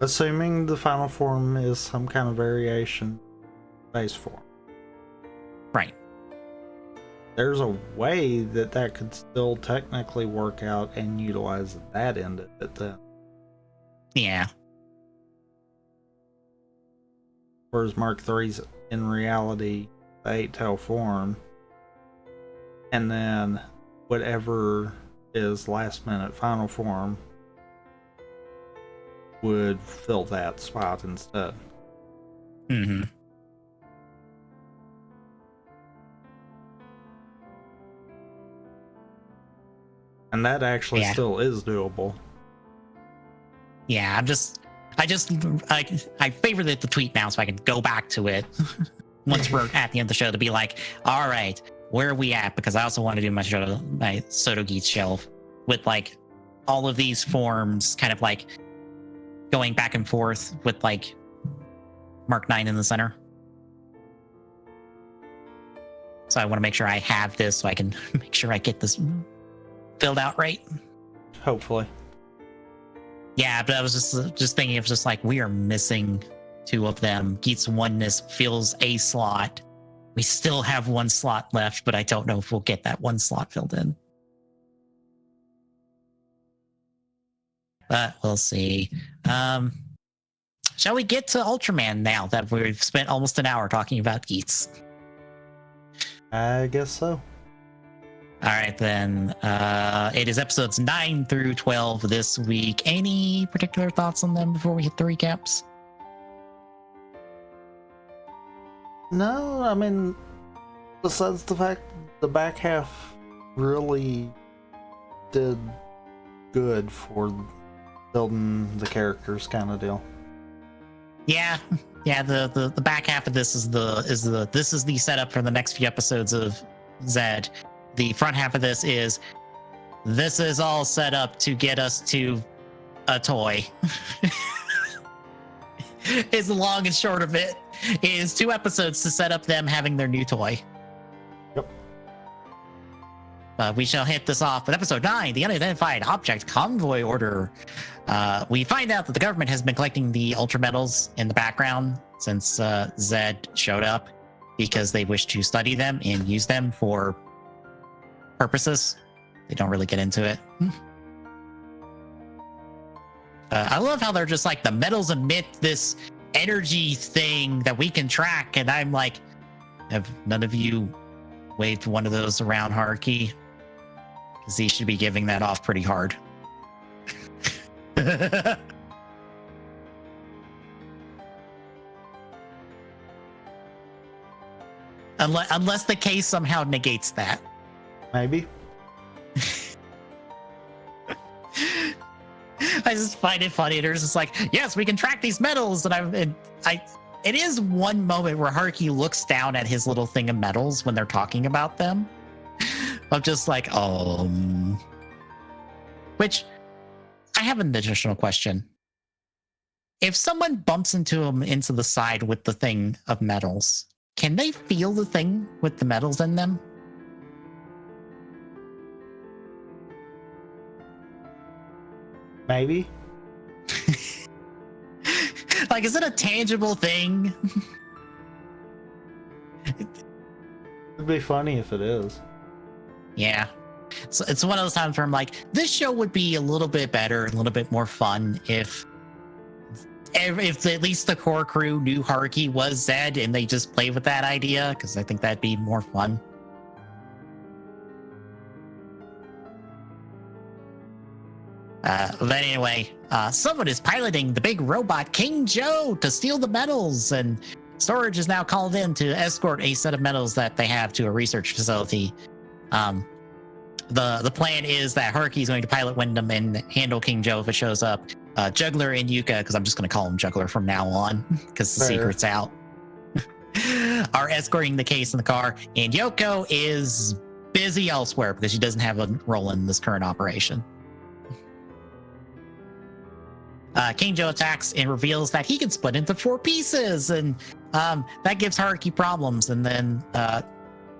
[SPEAKER 2] assuming the final form is some kind of variation base form.
[SPEAKER 1] Right.
[SPEAKER 2] There's a way that could still technically work out and utilize that end of it then.
[SPEAKER 1] Yeah.
[SPEAKER 2] Whereas Mark III's in reality the 8-tail form, and then whatever is last minute final form would fill that spot instead.
[SPEAKER 1] Mm-hmm.
[SPEAKER 2] And that actually still is doable.
[SPEAKER 1] Yeah, I favorited the tweet now so I can go back to it once we're at the end of the show to be like, all right, where are we at? Because I also want to do my Soto Geats shelf with like all of these forms kind of like going back and forth with like Mark 9 in the center. So I want to make sure I have this so I can make sure I get this filled out right.
[SPEAKER 2] Hopefully.
[SPEAKER 1] Yeah, but I was just thinking of just like we are missing 2 of them. Geats Oneness fills a slot. We still have 1 slot left, but I don't know if we'll get that 1 slot filled in. But we'll see. Shall we get to Ultraman now that we've spent almost an hour talking about Geats?
[SPEAKER 2] I guess so.
[SPEAKER 1] All right, then. It is episodes 9 through 12 this week. Any particular thoughts on them before we hit the recaps?
[SPEAKER 2] No, I mean, besides the fact the back half really did good for building the characters kind of deal.
[SPEAKER 1] Yeah. The back half of this is the setup for the next few episodes of Zed. The front half of this is all set up to get us to a toy. Is the long and short of it. Is 2 episodes to set up them having their new toy.
[SPEAKER 2] Yep.
[SPEAKER 1] We shall hit this off with episode 9, the Unidentified Object Convoy Order. We find out that the government has been collecting the Ultra Metals in the background since Zed showed up because they wish to study them and use them for purposes. They don't really get into it. I love how they're just like, the metals emit this energy thing that we can track, and I'm like, have none of you waved one of those around Haruki? Because he should be giving that off pretty hard. Unless the case somehow negates that.
[SPEAKER 2] Maybe.
[SPEAKER 1] I just find it funny. There's just like, yes, we can track these metals, and it is one moment where Haruki looks down at his little thing of metals when they're talking about them. I'm just like, which I have an additional question. If someone bumps into him into the side with the thing of metals, can they feel the thing with the metals in them?
[SPEAKER 2] Maybe.
[SPEAKER 1] Like, is it a tangible thing?
[SPEAKER 2] It'd be funny if it is.
[SPEAKER 1] Yeah. So it's one of those times where I'm like, this show would be a little bit better, a little bit more fun if if at least the core crew knew Haruki was Zed and they just play with that idea, because I think that'd be more fun. But anyway, someone is piloting the big robot King Joe to steal the metals, and Storage is now called in to escort a set of metals that they have to a research facility. The plan is that Haruki is going to pilot Wyndham and handle King Joe if it shows up. Juggler and Yuka, because I'm just going to call him Juggler from now on, because the secret's out, are escorting the case in the car, and Yoko is busy elsewhere because she doesn't have a role in this current operation. King Joe attacks and reveals that he can split into 4 pieces, and that gives Haruki problems. And then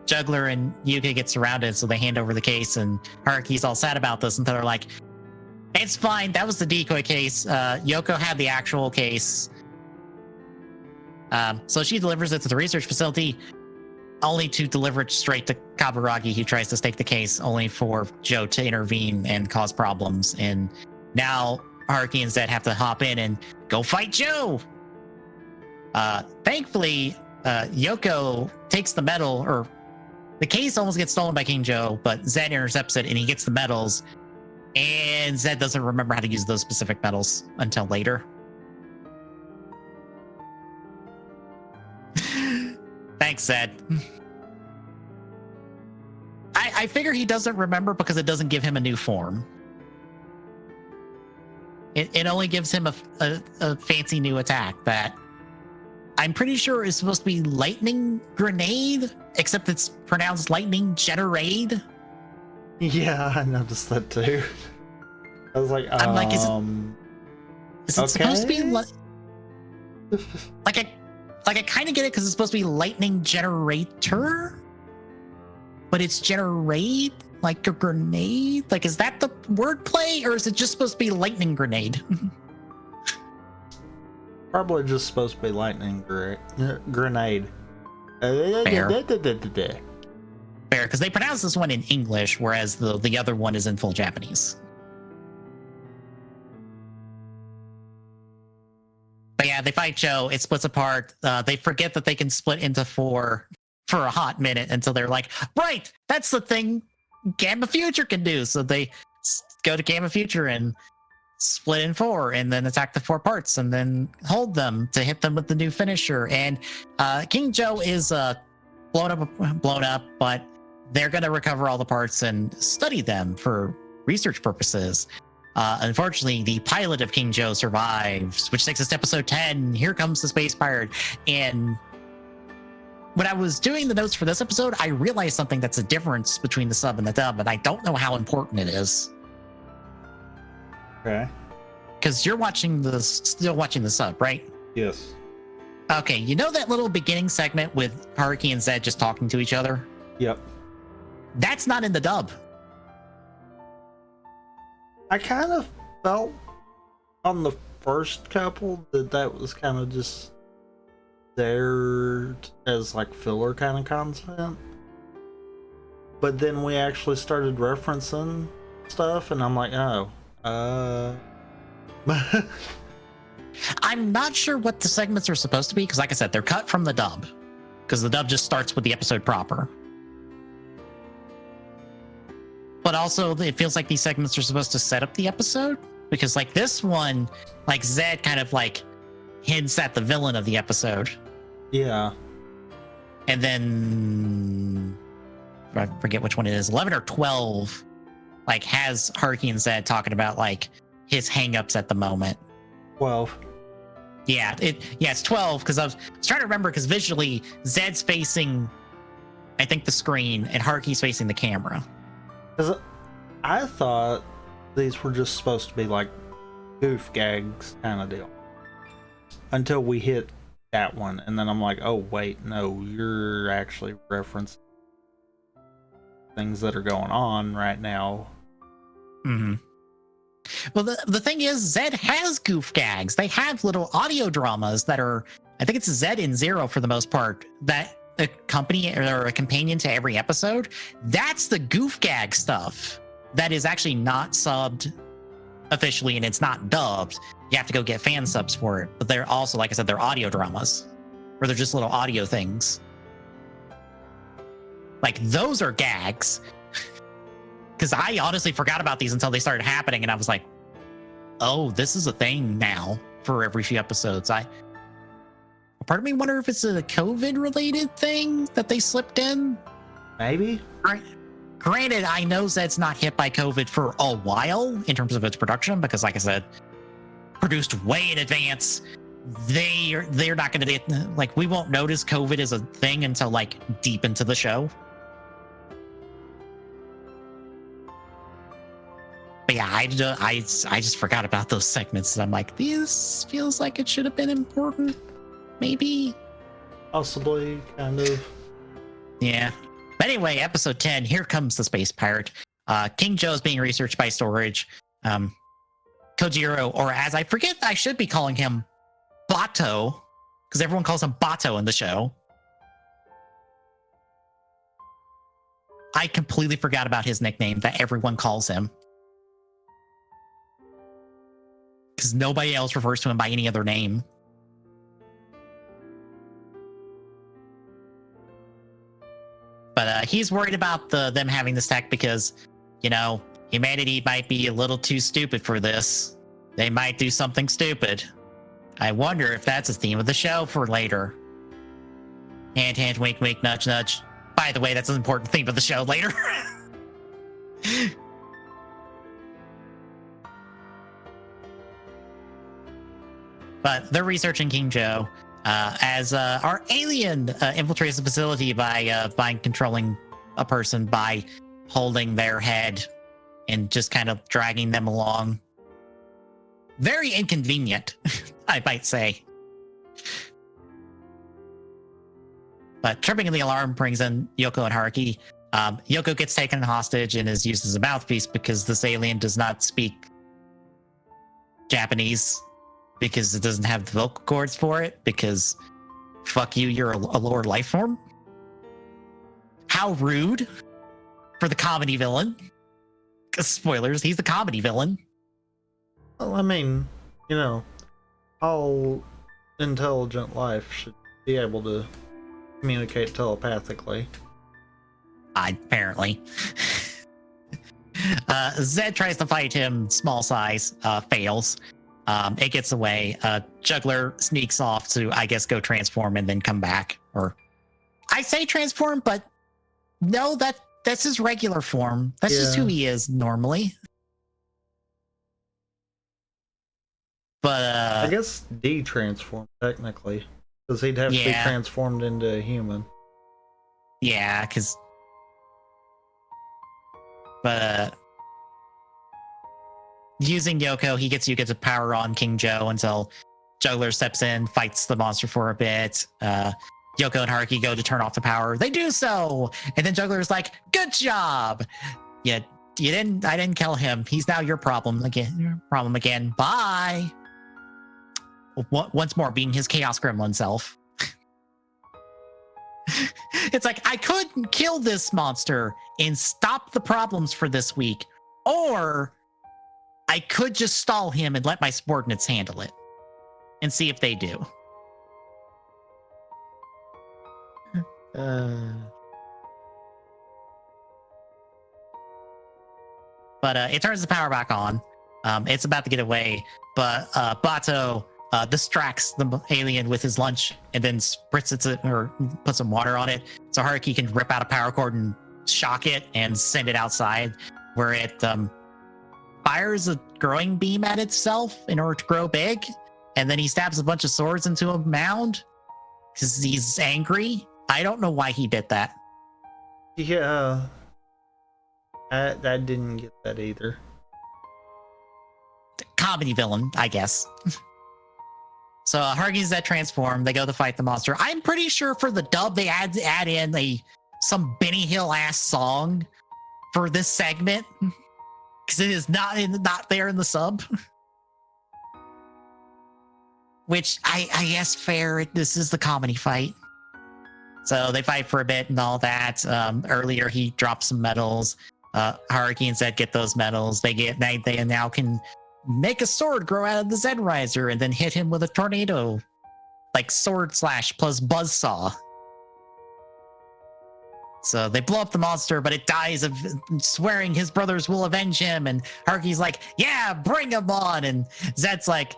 [SPEAKER 1] Juggler and Yuka get surrounded, so they hand over the case, and Haruki's all sad about this until they're like, it's fine, that was the decoy case. Yoko had the actual case. So she delivers it to the research facility, only to deliver it straight to Kaburagi, who tries to stake the case, only for Joe to intervene and cause problems. And now Haruki and Zed have to hop in and go fight Joe. Thankfully, Yoko takes the medal, or the case almost gets stolen by King Joe, but Zed intercepts it and he gets the medals. And Zed doesn't remember how to use those specific medals until later. Thanks, Zed. I figure he doesn't remember because it doesn't give him a new form. It only gives him a fancy new attack that I'm pretty sure is supposed to be Lightning Grenade, except it's pronounced Lightning Generade.
[SPEAKER 2] Yeah, I noticed that too. I was like,
[SPEAKER 1] I'm like, is it
[SPEAKER 2] okay?
[SPEAKER 1] supposed to be like I kind of get it because it's supposed to be Lightning Generator, but it's Generate like a grenade. Like, is that the wordplay, or is it just supposed to be Lightning Grenade?
[SPEAKER 2] Probably just supposed to be Lightning Grenade.
[SPEAKER 1] Fair, because they pronounce this one in English, whereas the other one is in full Japanese. But yeah, they fight Joe. It splits apart. They forget that they can split into 4 for a hot minute until they're like, right, that's the thing Gamma Future can do. So they go to Gamma Future and split in 4 and then attack the 4 parts and then hold them to hit them with the new finisher. And King Joe is blown up, but they're going to recover all the parts and study them for research purposes. Unfortunately, the pilot of King Joe survives, which takes us to episode 10. Here comes the space pirate. And when I was doing the notes for this episode, I realized something that's a difference between the sub and the dub, and I don't know how important it is.
[SPEAKER 2] Okay.
[SPEAKER 1] Because you're still watching the sub, right?
[SPEAKER 2] Yes.
[SPEAKER 1] Okay, you know that little beginning segment with Haruki and Zed just talking to each other?
[SPEAKER 2] Yep.
[SPEAKER 1] That's not in the dub.
[SPEAKER 2] I kind of felt on the first couple that was kind of just there as like filler kind of content. But then we actually started referencing stuff and I'm like, oh,
[SPEAKER 1] I'm not sure what the segments are supposed to be, because like I said, they're cut from the dub, because the dub just starts with the episode proper. But also, it feels like these segments are supposed to set up the episode, because like this one, like Zed kind of like hints at the villain of the episode.
[SPEAKER 2] Yeah.
[SPEAKER 1] And then I forget which one it is, 11 or 12, like has Haruki and Zed talking about like his hangups at the moment.
[SPEAKER 2] 12.
[SPEAKER 1] Yeah, it's 12, because I was trying to remember, because visually Zed's facing, I think, the screen, and Haruki's facing the camera.
[SPEAKER 2] Because I thought these were just supposed to be like goof gags kind of deal. Until we hit that one, and then I'm like, oh wait, no, you're actually referencing things that are going on right now.
[SPEAKER 1] Mm-hmm. Well, the thing is, Zed has goof gags. They have little audio dramas that are, I think it's Zed and Zero for the most part, that accompany or a companion to every episode. That's the goof gag stuff that is actually not subbed officially, and it's not dubbed. You have to go get fan subs for it. But they're also, like I said, they're audio dramas, or they're just little audio things. Like, those are gags. Because I honestly forgot about these until they started happening, and I was like, oh, this is a thing now for every few episodes. Part of me wonder if it's a COVID-related thing that they slipped in.
[SPEAKER 2] Maybe.
[SPEAKER 1] Granted, I know Zed's not hit by COVID for a while in terms of its production, because, like I said, produced way in advance. They're not going to, like, we won't notice COVID as a thing until, like, deep into the show. But yeah, I just forgot about those segments. And I'm like, this feels like it should have been important. Maybe. Possibly, kind of. Yeah. But anyway, episode 10, here comes the space pirate. King Joe is being researched by Storage. Kojiro, or as I forget, I should be calling him Bato, because everyone calls him Bato in the show. I completely forgot about his nickname that everyone calls him. Because nobody else refers to him by any other name. But he's worried about them having this tech because, you know, humanity might be a little too stupid for this. They might do something stupid. I wonder if that's a theme of the show for later. Hint, hint, wink, wink, nudge, nudge. By the way, that's an important theme of the show later. But they're researching King Joe as our alien infiltrates the facility by controlling a person by holding their head and just kind of dragging them along. Very inconvenient, I might say. But tripping the alarm brings in Yoko and Haruki. Yoko gets taken hostage and is used as a mouthpiece because this alien does not speak Japanese, because it doesn't have the vocal cords for it, because fuck you, you're a lower life form. How rude for the comedy villain. Spoilers, he's the comedy villain.
[SPEAKER 2] Well, I mean, you know, all intelligent life should be able to communicate telepathically.
[SPEAKER 1] Apparently. Zed tries to fight him, small size, fails. It gets away. Juggler sneaks off to, I guess, go transform and then come back. Or I say transform, but no, that's his regular form. That's just who he is normally. But
[SPEAKER 2] I guess de-transform technically, because he'd have to be transformed into a human.
[SPEAKER 1] Yeah, because. But using Yoko, he gets Yuka to power on King Joe until Juggler steps in, fights the monster for a bit. Yoko and Haruki go to turn off the power. They do so, and then Juggler's like, "Good job! I didn't kill him. He's now your problem again. Bye." Once more, being his chaos gremlin self. It's like, I could kill this monster and stop the problems for this week, or I could just stall him and let my subordinates handle it and see if they do. But it turns the power back on. It's about to get away, but Bato distracts the alien with his lunch and then spritz it or puts some water on it so Haruki can rip out a power cord and shock it and send it outside, where it fires a growing beam at itself in order to grow big, and then he stabs a bunch of swords into a mound because he's angry. I don't know why he did that.
[SPEAKER 2] Yeah, I didn't get that either.
[SPEAKER 1] Comedy villain, I guess. So Haruki's that transform. They go to fight the monster. I'm pretty sure for the dub they add in some Benny Hill ass song for this segment, because it is not there in the sub. Which I guess fair. This is the comedy fight. So they fight for a bit and all that. Earlier he dropped some medals. Haruki and Zed get those medals. They now can make a sword grow out of the Zen Riser and then hit him with a tornado, like sword slash plus buzzsaw. So they blow up the monster, but it dies of swearing his brothers will avenge him. And Haruki's like, yeah, bring him on. And Zed's like,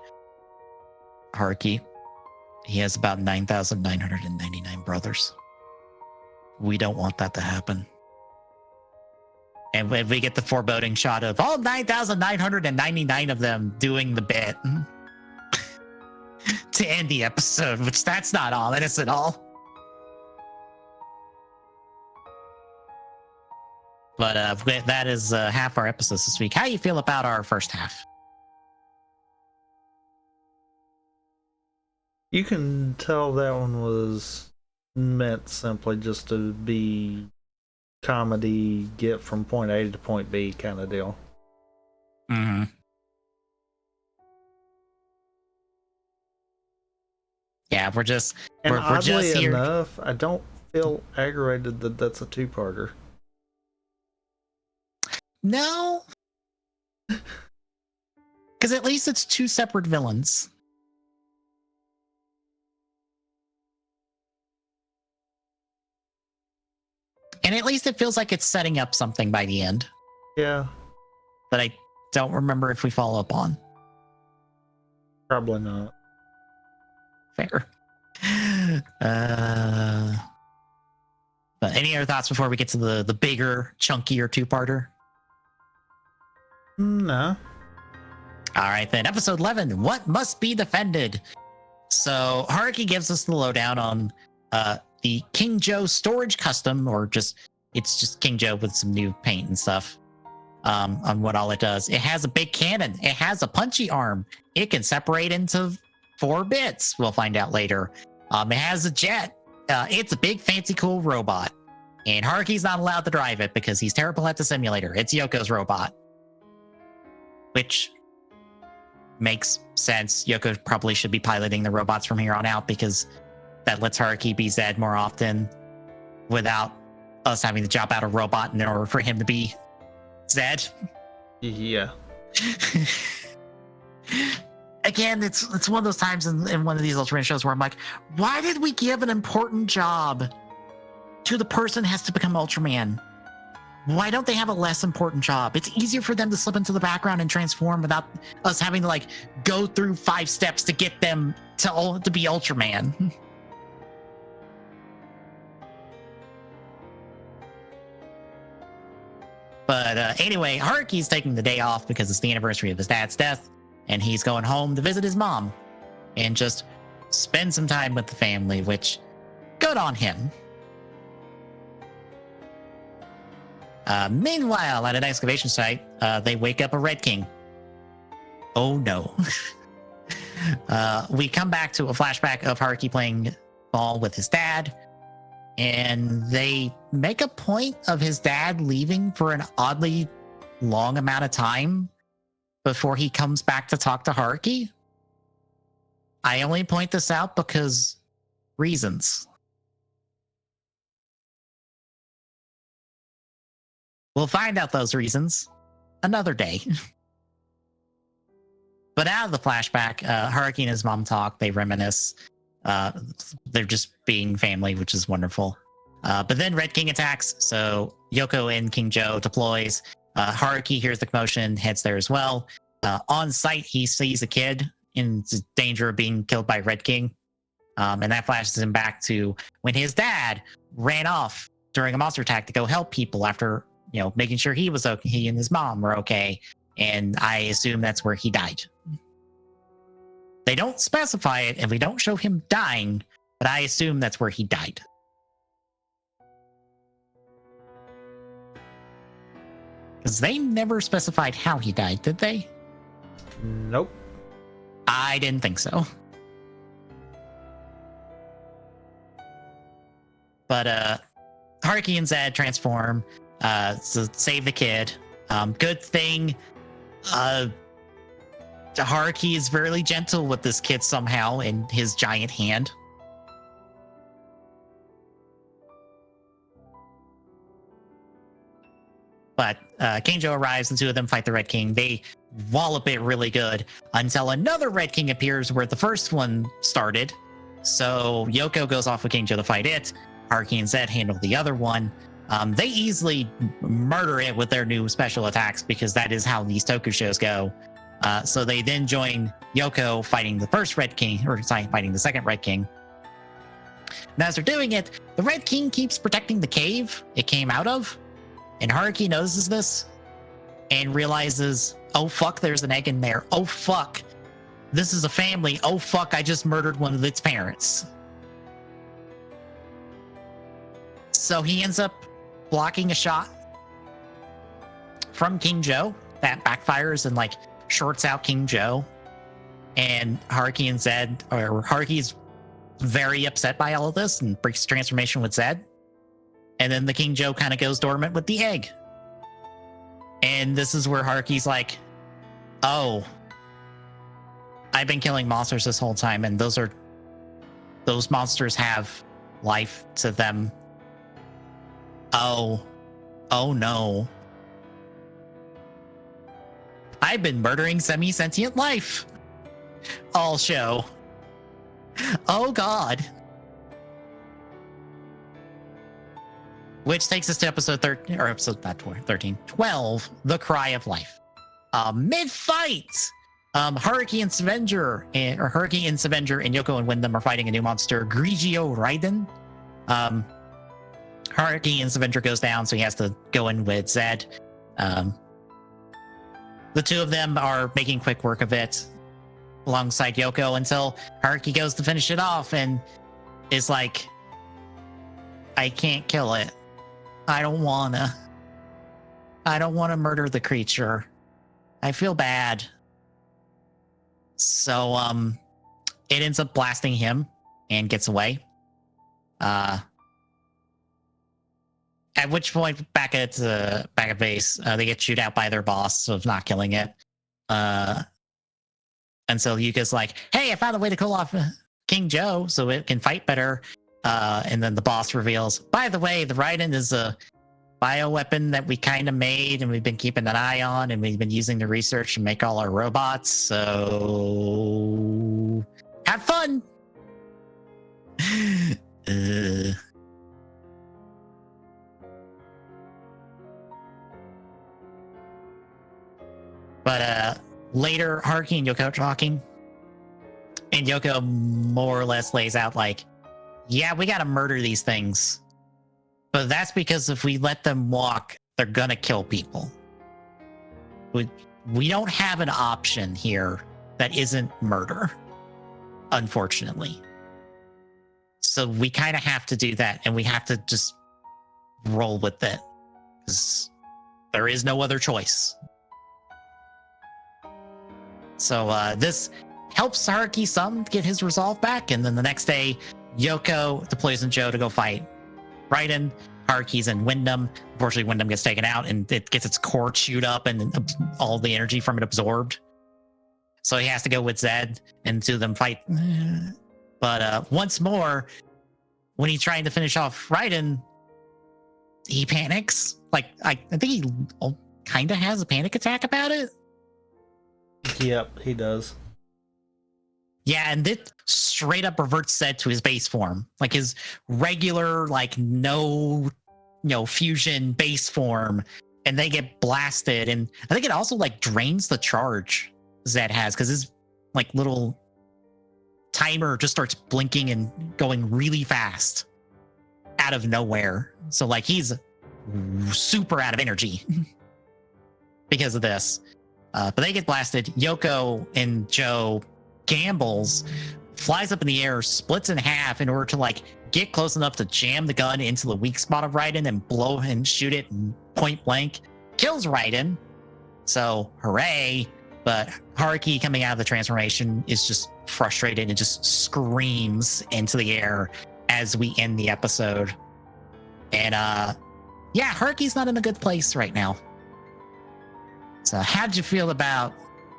[SPEAKER 1] Haruki, he has about 9,999 brothers. We don't want that to happen. And we get the foreboding shot of all 9,999 of them doing the bit to end the episode, which that's not ominous at all. But that is half our episodes this week. How do you feel about our first half?
[SPEAKER 2] You can tell that one was meant simply just to be comedy, get from point A to point B kind of deal.
[SPEAKER 1] Mm-hmm. Yeah, we're just
[SPEAKER 2] and
[SPEAKER 1] we're
[SPEAKER 2] oddly
[SPEAKER 1] just here.
[SPEAKER 2] Enough, I don't feel aggravated that that's a two-parter.
[SPEAKER 1] No, because at least it's two separate villains. And at least it feels like it's setting up something by the end.
[SPEAKER 2] Yeah.
[SPEAKER 1] But I don't remember if we follow up on.
[SPEAKER 2] Probably not.
[SPEAKER 1] Fair. But any other thoughts before we get to the bigger, chunkier two-parter?
[SPEAKER 2] No.
[SPEAKER 1] All right, then. Episode 11, What Must Be Defended? So Haruki gives us the lowdown on the King Joe storage custom, or it's just King Joe with some new paint and stuff on what all it does. It has a big cannon. It has a punchy arm. It can separate into 4 bits. We'll find out later. It has a jet. It's a big, fancy, cool robot. And Haruki's not allowed to drive it because he's terrible at the simulator. It's Yoko's robot. Which makes sense. Yoko probably should be piloting the robots from here on out because that lets Haruki be Zed more often without us having to chop out a robot in order for him to be Zed.
[SPEAKER 2] Yeah.
[SPEAKER 1] Again, it's one of those times in one of these Ultraman shows where I'm like, why did we give an important job to the person who has to become Ultraman? Why don't they have a less important job? It's easier for them to slip into the background and transform without us having to like go through 5 steps to get them to be Ultraman. But anyway, Haruki's taking the day off because it's the anniversary of his dad's death, and he's going home to visit his mom and just spend some time with the family, which, good on him. Meanwhile, at an excavation site, they wake up a Red King. Oh no. We come back to a flashback of Haruki playing ball with his dad, and they make a point of his dad leaving for an oddly long amount of time before he comes back to talk to Haruki. I only point this out because reasons. We'll find out those reasons another day. But out of the flashback, Haruki and his mom talk, they reminisce. They're just being family, which is wonderful. But then Red King attacks, so Yoko and King Joe deploys. Haruki hears the commotion, heads there as well. On site, he sees a kid in danger of being killed by Red King. And that flashes him back to when his dad ran off during a monster attack to go help people after, making sure he was okay, he and his mom were okay. And I assume that's where he died. They don't specify it, and we don't show him dying, but I assume that's where he died. Because they never specified how he died, did they?
[SPEAKER 2] Nope.
[SPEAKER 1] I didn't think so. But Haruki and Zed transform to save the kid. Good thing Haruki is very gentle with this kid somehow in his giant hand. But Kingjo arrives, and two of them fight the Red King. They wallop it really good until another Red King appears where the first one started. So Yoko goes off with Kingjo to fight it. Haruki and Zed handle the other one. They easily murder it with their new special attacks because that is how these Toku shows go. So they then join Yoko fighting the first Red King, or sorry, fighting the second Red King. And as they're doing it, the Red King keeps protecting the cave it came out of. And Haruki notices this and realizes, oh fuck, there's an egg in there. Oh fuck, this is a family. Oh fuck, I just murdered one of its parents. So he ends up blocking a shot from Kingjo that backfires and like shorts out Kingjo. And Haruki and Zed, or Haruki's very upset by all of this and breaks transformation with Zed. And then the Kingjo kind of goes dormant with the egg. And this is where Haruki's like, oh, I've been killing monsters this whole time, and those monsters have life to them. Oh no. I've been murdering semi-sentient life. All show. Oh god. Which takes us to episode 13, or episode not 13, 12, The Cry of Life. Mid-fight, Haruki and Scavenger, and Yoko and Windham are fighting a new monster, Grigio Raiden. Haruki and Scavenger goes down, so he has to go in with Zed. The two of them are making quick work of it alongside Yoko until Haruki goes to finish it off and is like, I can't kill it. I don't wanna murder the creature. I feel bad. So it ends up blasting him and gets away. At which point, back at base, they get chewed out by their boss of not killing it. And so Yuka's like, "Hey, I found a way to kill off Kingjo so it can fight better." And then the boss reveals, "By the way, the Raiden is a bioweapon that we kind of made, and we've been keeping an eye on, and we've been using the research to make all our robots. So have fun." But later, Haruki and Yoko are talking, and Yoko more or less lays out like, yeah, we gotta murder these things, but that's because if we let them walk, they're gonna kill people. We don't have an option here that isn't murder, unfortunately. So we kind of have to do that, and we have to just roll with it, because there is no other choice. So this helps Haruki some get his resolve back, and then the next day, Yoko deploys in Joe to go fight Raiden. Haruki's in Windham. Unfortunately, Windham gets taken out, and it gets its core chewed up and all the energy from it absorbed. So he has to go with Zed, and two of them fight. But once more, when he's trying to finish off Raiden, he panics. Like, I think he kind of has a panic attack about it.
[SPEAKER 2] Yep, he does.
[SPEAKER 1] Yeah, and it straight up reverts Zed to his base form, like his regular, like no fusion base form, and they get blasted. And I think it also like drains the charge Zed has, because his like little timer just starts blinking and going really fast out of nowhere. So like he's super out of energy because of this. But they get blasted. Yoko and Joe gambles, flies up in the air, splits in half in order to like get close enough to jam the gun into the weak spot of Raiden and blow and shoot it point blank. Kills Raiden. So hooray. But Haruki, coming out of the transformation, is just frustrated and just screams into the air as we end the episode. And yeah, Haruki's not in a good place right now. So how'd you feel about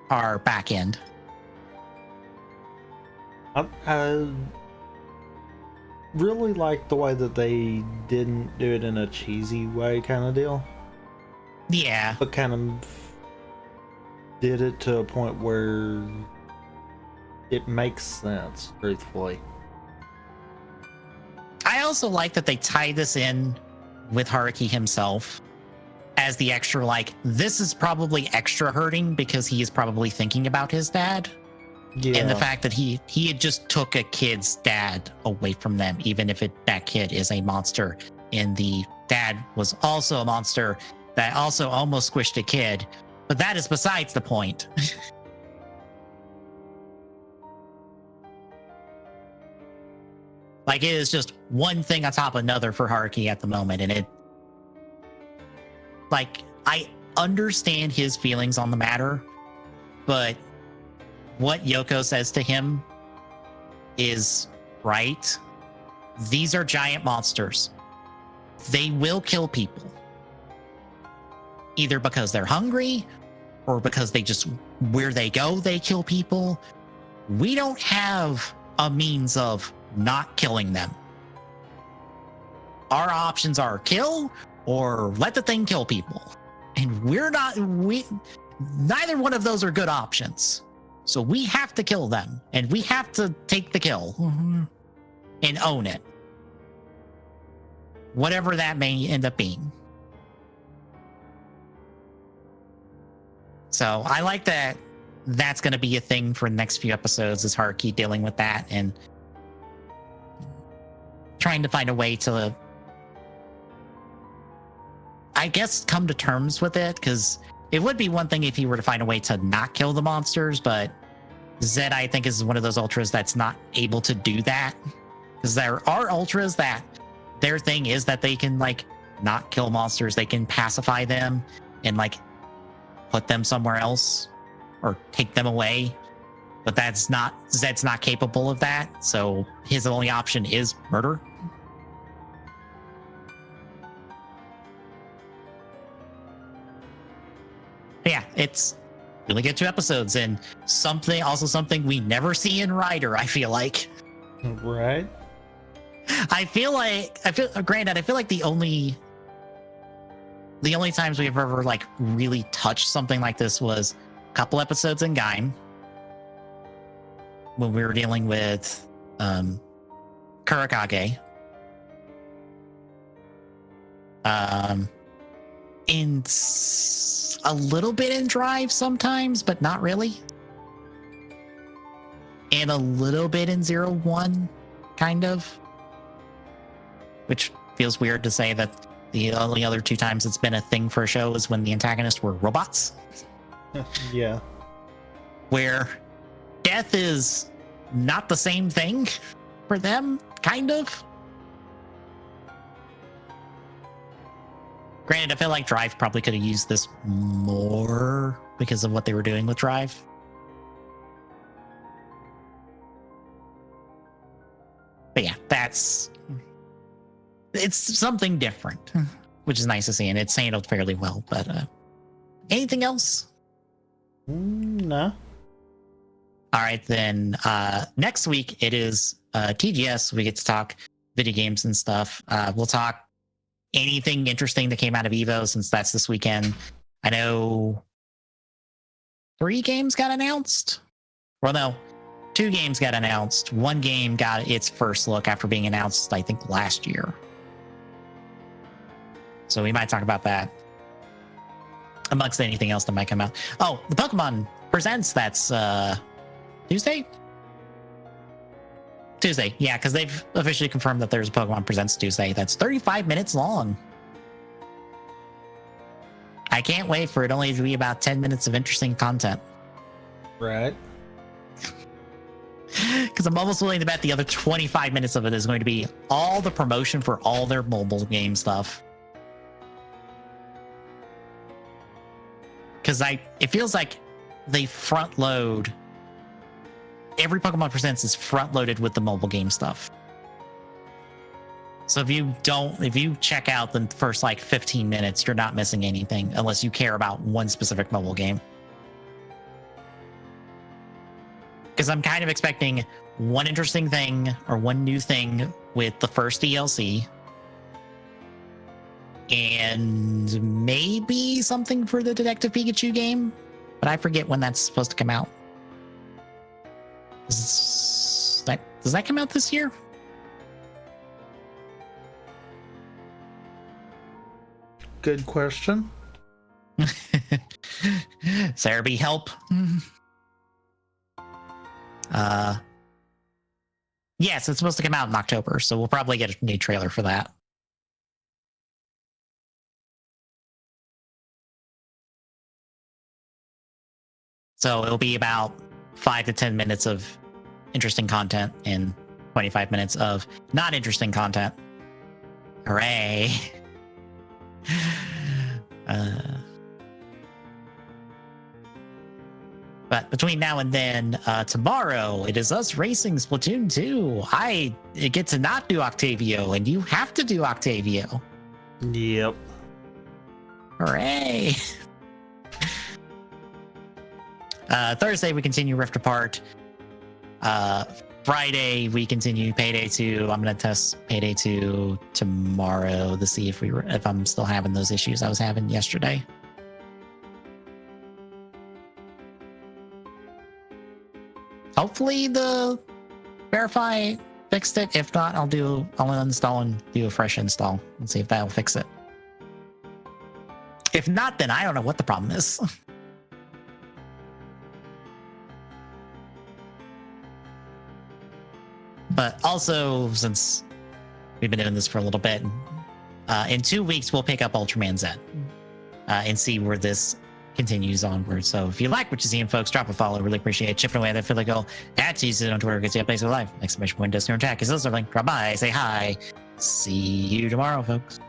[SPEAKER 1] our back end?
[SPEAKER 2] I really like the way that they didn't do it in a cheesy way kind of deal.
[SPEAKER 1] Yeah.
[SPEAKER 2] but kind of did it to a point where it makes sense, truthfully.
[SPEAKER 1] I also like that they tie this in with Haruki himself as the extra, like, this is probably extra hurting because he is probably thinking about his dad.
[SPEAKER 2] Yeah.
[SPEAKER 1] And the fact that he had just took a kid's dad away from them, even if that kid is a monster. And the dad was also a monster that also almost squished a kid. But that is besides the point. Like, it is just one thing on top of another for Haruki at the moment. And I understand his feelings on the matter, but what Yoko says to him is right. These are giant monsters. They will kill people. Either because they're hungry or because they just, where they go, they kill people. We don't have a means of not killing them. Our options are kill or let the thing kill people. And neither one of those are good options. So we have to kill them, and we have to take the kill and own it. Whatever that may end up being. So I like that that's going to be a thing for the next few episodes, is Haruki dealing with that and trying to find a way to, I guess, come to terms with it, because it would be one thing if he were to find a way to not kill the monsters, but Zed, I think, is one of those ultras that's not able to do that. Because there are ultras that their thing is that they can, like, not kill monsters. They can pacify them and, like, put them somewhere else or take them away. But Zed's not capable of that. So his only option is murder. Yeah, it's really good 2 episodes, and something we never see in Rider, I feel like.
[SPEAKER 2] Right.
[SPEAKER 1] Granted, I feel like the only times we've ever, like, really touched something like this was a couple episodes in Gaim, when we were dealing with Kurakage. In a little bit in Drive sometimes, but not really. And a little bit in 01, kind of. Which feels weird to say that the only other 2 times it's been a thing for a show is when the antagonists were robots.
[SPEAKER 2] Yeah.
[SPEAKER 1] Where death is not the same thing for them, kind of. Granted, I feel like Drive probably could have used this more because of what they were doing with Drive. But yeah, it's something different, which is nice to see, and it's handled fairly well. But anything else?
[SPEAKER 2] No.
[SPEAKER 1] All right, then next week it is TGS. We get to talk video games and stuff. We'll talk anything interesting that came out of Evo, since that's this weekend. I know 3 games got announced. Well, no, 2 games got announced. 1 game got its first look after being announced, I think, last year. So we might talk about that amongst anything else that might come out. Oh, the Pokemon Presents, that's Tuesday? Tuesday, yeah, because they've officially confirmed that there's a Pokemon Presents Tuesday that's 35 minutes long. I can't wait for it only to be about 10 minutes of interesting content.
[SPEAKER 2] Right.
[SPEAKER 1] Because I'm almost willing to bet the other 25 minutes of it is going to be all the promotion for all their mobile game stuff. Because it feels like they front load. Every Pokemon Presents is front loaded with the mobile game stuff. So if you check out the first, like, 15 minutes, you're not missing anything unless you care about one specific mobile game. Because I'm kind of expecting one interesting thing or one new thing with the first DLC. and maybe something for the Detective Pikachu game, but I forget when that's supposed to come out. Does that come out this year?
[SPEAKER 2] Good question.
[SPEAKER 1] Sarah B, help. Yes, it's supposed to come out in October, so we'll probably get a new trailer for that. So it'll be about 5 to 10 minutes of interesting content and 25 minutes of not interesting content. Hooray. But between now and then, tomorrow, it is us racing Splatoon 2. I get to not do Octavio, and you have to do Octavio.
[SPEAKER 2] Yep.
[SPEAKER 1] Hooray. Thursday, we continue Rift Apart. Friday, we continue Payday 2. I'm going to test Payday 2 tomorrow to see if I'm still having those issues I was having yesterday. Hopefully the Verify fixed it. If not, I'll uninstall and do a fresh install and see if that'll fix it. If not, then I don't know what the problem is. But also, since we've been doing this for a little bit, in 2 weeks, we'll pick up Ultraman Z and see where this continues onward. So if you like what you're seeing, folks, drop a follow. Really appreciate it. Chipping away that feel like go at Tuesday on Twitter. Gets you updates of life. Exclamation point, Destiny Attack is also link. Drop by, say hi. See you tomorrow, folks.